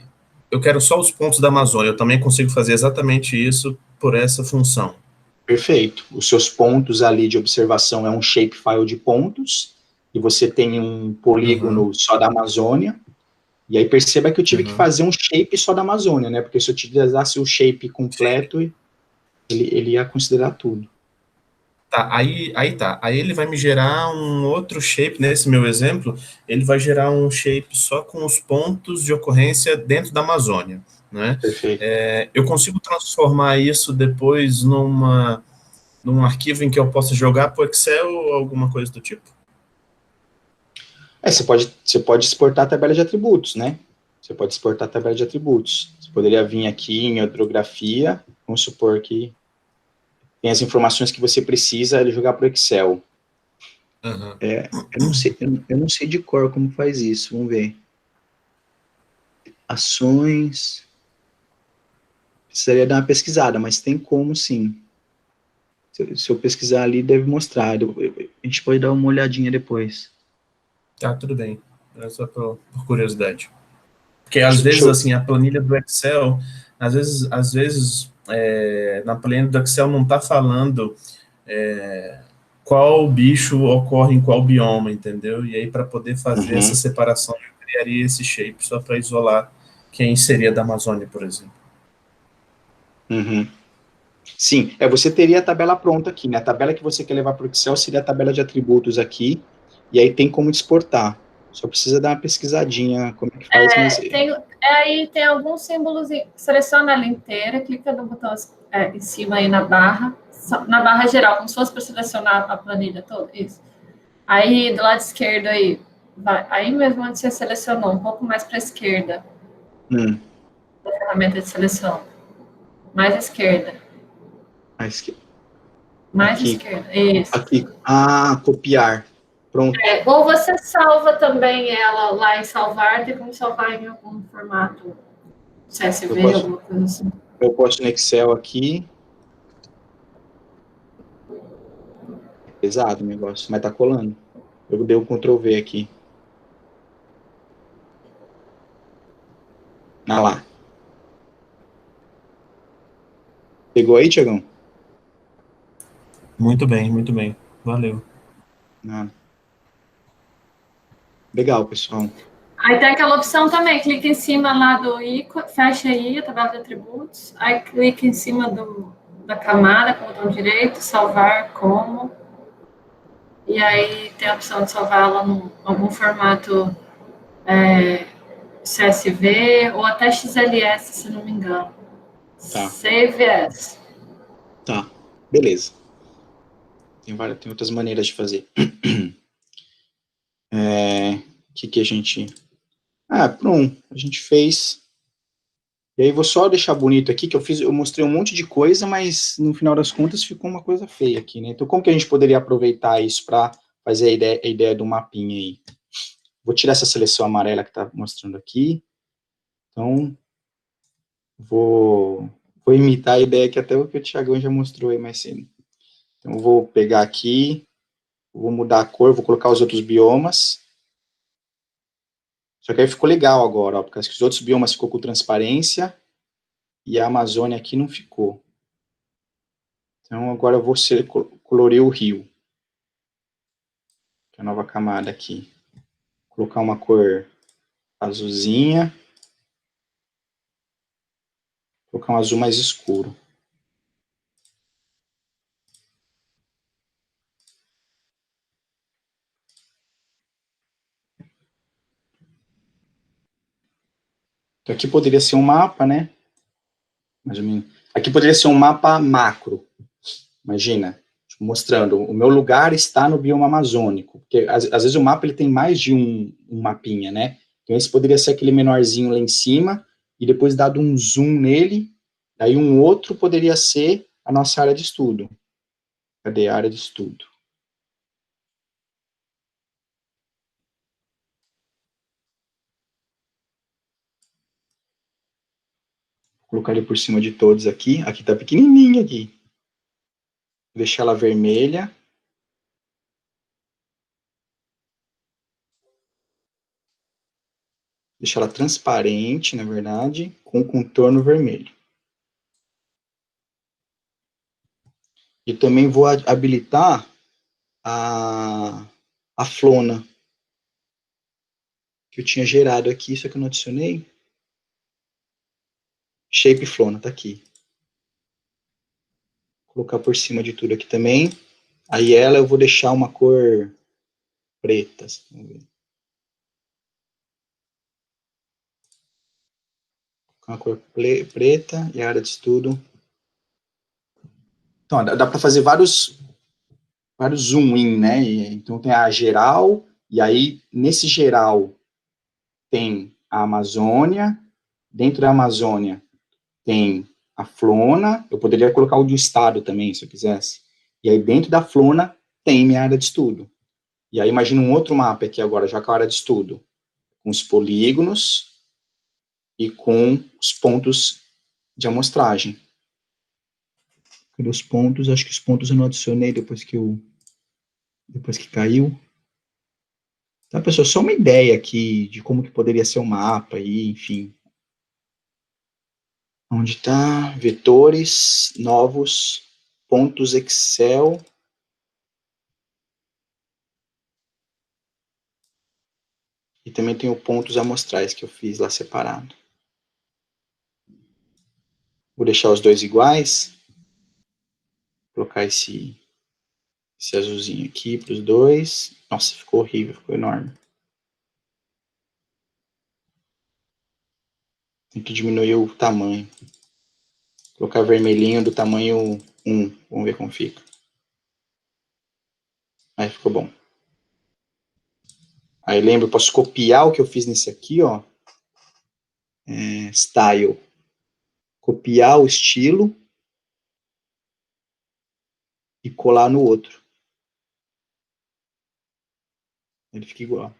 eu quero só os pontos da Amazônia, eu também consigo fazer exatamente isso por essa função. Perfeito. Os seus pontos ali de observação é um shapefile de pontos, e você tem um polígono só da Amazônia, e aí perceba que eu tive que fazer um shape só da Amazônia, né? Porque se eu utilizasse o shape completo, ele ia considerar tudo. Tá, aí tá. Aí ele vai me gerar um outro shape, nesse meu exemplo, ele vai gerar um shape só com os pontos de ocorrência dentro da Amazônia, né? Perfeito. Eu consigo transformar isso depois num arquivo em que eu possa jogar para o Excel ou alguma coisa do tipo? Você pode exportar a tabela de atributos, né? Você pode exportar a tabela de atributos. Você poderia vir aqui em hidrografia, vamos supor que tem as informações que você precisa ele jogar para o Excel. Uhum. Eu não sei de cor como faz isso, vamos ver. Ações. Precisaria dar uma pesquisada, mas tem como sim. Se eu pesquisar ali, deve mostrar. A gente pode dar uma olhadinha depois. Tá, tudo bem. É só por curiosidade. Porque às vezes, assim, a planilha do Excel, às vezes na planilha do Excel não está falando qual bicho ocorre em qual bioma, entendeu? E aí, para poder fazer essa separação, eu criaria esse shape só para isolar quem seria da Amazônia, por exemplo. Sim, você teria a tabela pronta aqui, né? A tabela que você quer levar para o Excel seria a tabela de atributos aqui, e aí tem como exportar. Só precisa dar uma pesquisadinha como é que faz, mas... Aí tem alguns símbolos, seleciona ela inteira, clica no botão em cima aí na barra geral, como se fosse para selecionar a planilha toda, isso. Aí, do lado esquerdo aí, aí mesmo onde você selecionou, um pouco mais para a esquerda, da ferramenta de seleção. Mais à esquerda. Mais à esquerda, isso. Aqui, copiar. Pronto. Ou você salva também ela lá em salvar, tem como salvar em algum formato CSV, alguma coisa assim. Eu posto no Excel aqui. Pesado o negócio, mas tá colando. Eu dei o Ctrl V aqui. Lá. Pegou aí, Tiagão? Muito bem, muito bem. Valeu. Legal, pessoal. Aí tem aquela opção também, clica em cima lá do ícone, fecha aí a tabela de atributos, aí clica em cima da camada com o botão direito, salvar como, e aí tem a opção de salvar ela em algum formato CSV ou até XLS, se não me engano. Tá. Save as. Tá, beleza. Tem outras maneiras de fazer. Que a gente... pronto, a gente fez. E aí vou só deixar bonito aqui, que eu mostrei um monte de coisa, mas no final das contas ficou uma coisa feia aqui, né? Então como que a gente poderia aproveitar isso para fazer a ideia do mapinha aí? Vou tirar essa seleção amarela que está mostrando aqui. Então, vou imitar a ideia que até o Thiagão já mostrou aí mais cedo. Então, eu vou pegar aqui, vou mudar a cor, vou colocar os outros biomas. Só que aí ficou legal agora, ó, porque os outros biomas ficou com transparência e a Amazônia aqui não ficou. Então, agora eu vou colorir o rio. Que é a nova camada aqui. Vou colocar uma cor azulzinha. Vou colocar um azul mais escuro. Então, aqui poderia ser um mapa, né? Mais ou menos. Aqui poderia ser um mapa macro. Imagina, mostrando, o meu lugar está no bioma amazônico. Porque, às vezes, o mapa ele tem mais de um mapinha, né? Então, esse poderia ser aquele menorzinho lá em cima, e depois dado um zoom nele, daí um outro poderia ser a nossa área de estudo. Cadê a área de estudo? Vou colocar ele por cima de todos aqui. Aqui está pequenininha aqui. Vou deixar ela vermelha. Deixar ela transparente, na verdade, com contorno vermelho. E também vou habilitar a a flona que eu tinha gerado aqui, só que eu não adicionei. Shape flona, tá aqui. Vou colocar por cima de tudo aqui também. Aí ela eu vou deixar uma cor preta. Vamos ver. Uma cor preta e a área de estudo. Então, dá para fazer vários zoom in, né? Então tem a geral, e aí nesse geral tem a Amazônia, dentro da Amazônia tem a Flona, eu poderia colocar o do estado também, se eu quisesse. E aí dentro da Flona tem minha área de estudo. E aí imagina um outro mapa aqui agora, já com a área de estudo, com os polígonos e com os pontos de amostragem. Cadê os pontos? Acho que os pontos eu não adicionei depois que caiu. Tá, pessoal? Só uma ideia aqui de como que poderia ser o mapa aí, enfim. Onde está? Vetores, novos, pontos Excel. E também tem o pontos amostrais que eu fiz lá separado. Vou deixar os dois iguais. Vou colocar esse azulzinho aqui para os dois. Nossa, ficou horrível, ficou enorme. Tem que diminuir o tamanho. Vou colocar vermelhinho do tamanho 1. Vamos ver como fica. Aí ficou bom. Aí lembra, eu posso copiar o que eu fiz nesse aqui, ó. Style. Copiar o estilo e colar no outro. Ele fica igual.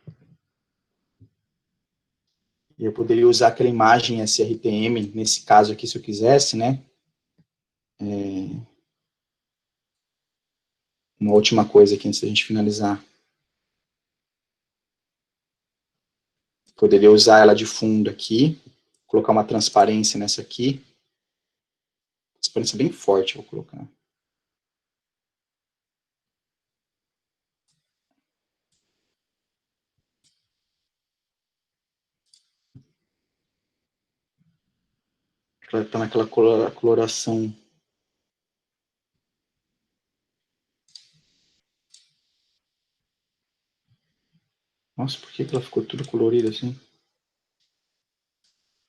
E eu poderia usar aquela imagem SRTM, nesse caso aqui, se eu quisesse, né? Uma última coisa aqui, antes da gente finalizar. Poderia usar ela de fundo aqui, colocar uma transparência nessa aqui. Transparência bem forte, vou colocar. Ela está naquela coloração. Nossa, por que ela ficou tudo colorida assim?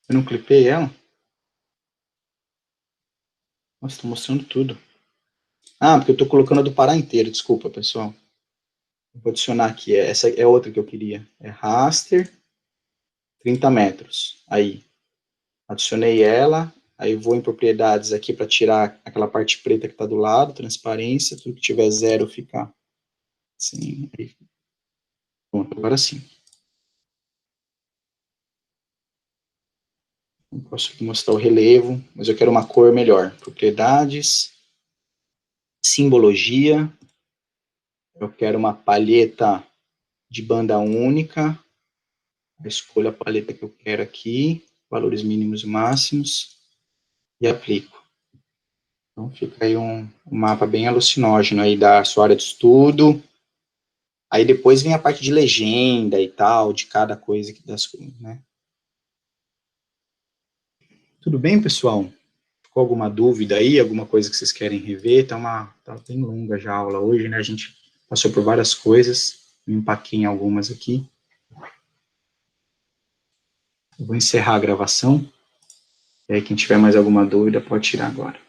Eu não clipei ela? Nossa, estou mostrando tudo. Ah, porque eu estou colocando a do Pará inteiro, desculpa, pessoal. Vou adicionar aqui, essa é outra que eu queria. É raster, 30 metros. Aí, adicionei ela, aí vou em propriedades aqui para tirar aquela parte preta que está do lado, transparência, tudo que tiver zero ficar. Assim, aí. Pronto, agora sim. Eu posso mostrar o relevo, mas eu quero uma cor melhor. Propriedades, simbologia, eu quero uma palheta de banda única, eu escolho a palheta que eu quero aqui, valores mínimos e máximos, e aplico. Então fica aí um mapa bem alucinógeno aí da sua área de estudo. Aí depois vem a parte de legenda e tal, de cada coisa que das coisas, né? Tudo bem, pessoal? Ficou alguma dúvida aí, alguma coisa que vocês querem rever? Tá bem longa já a aula hoje, né? A gente passou por várias coisas, me empaquei em algumas aqui. Eu vou encerrar a gravação, e aí quem tiver mais alguma dúvida pode tirar agora.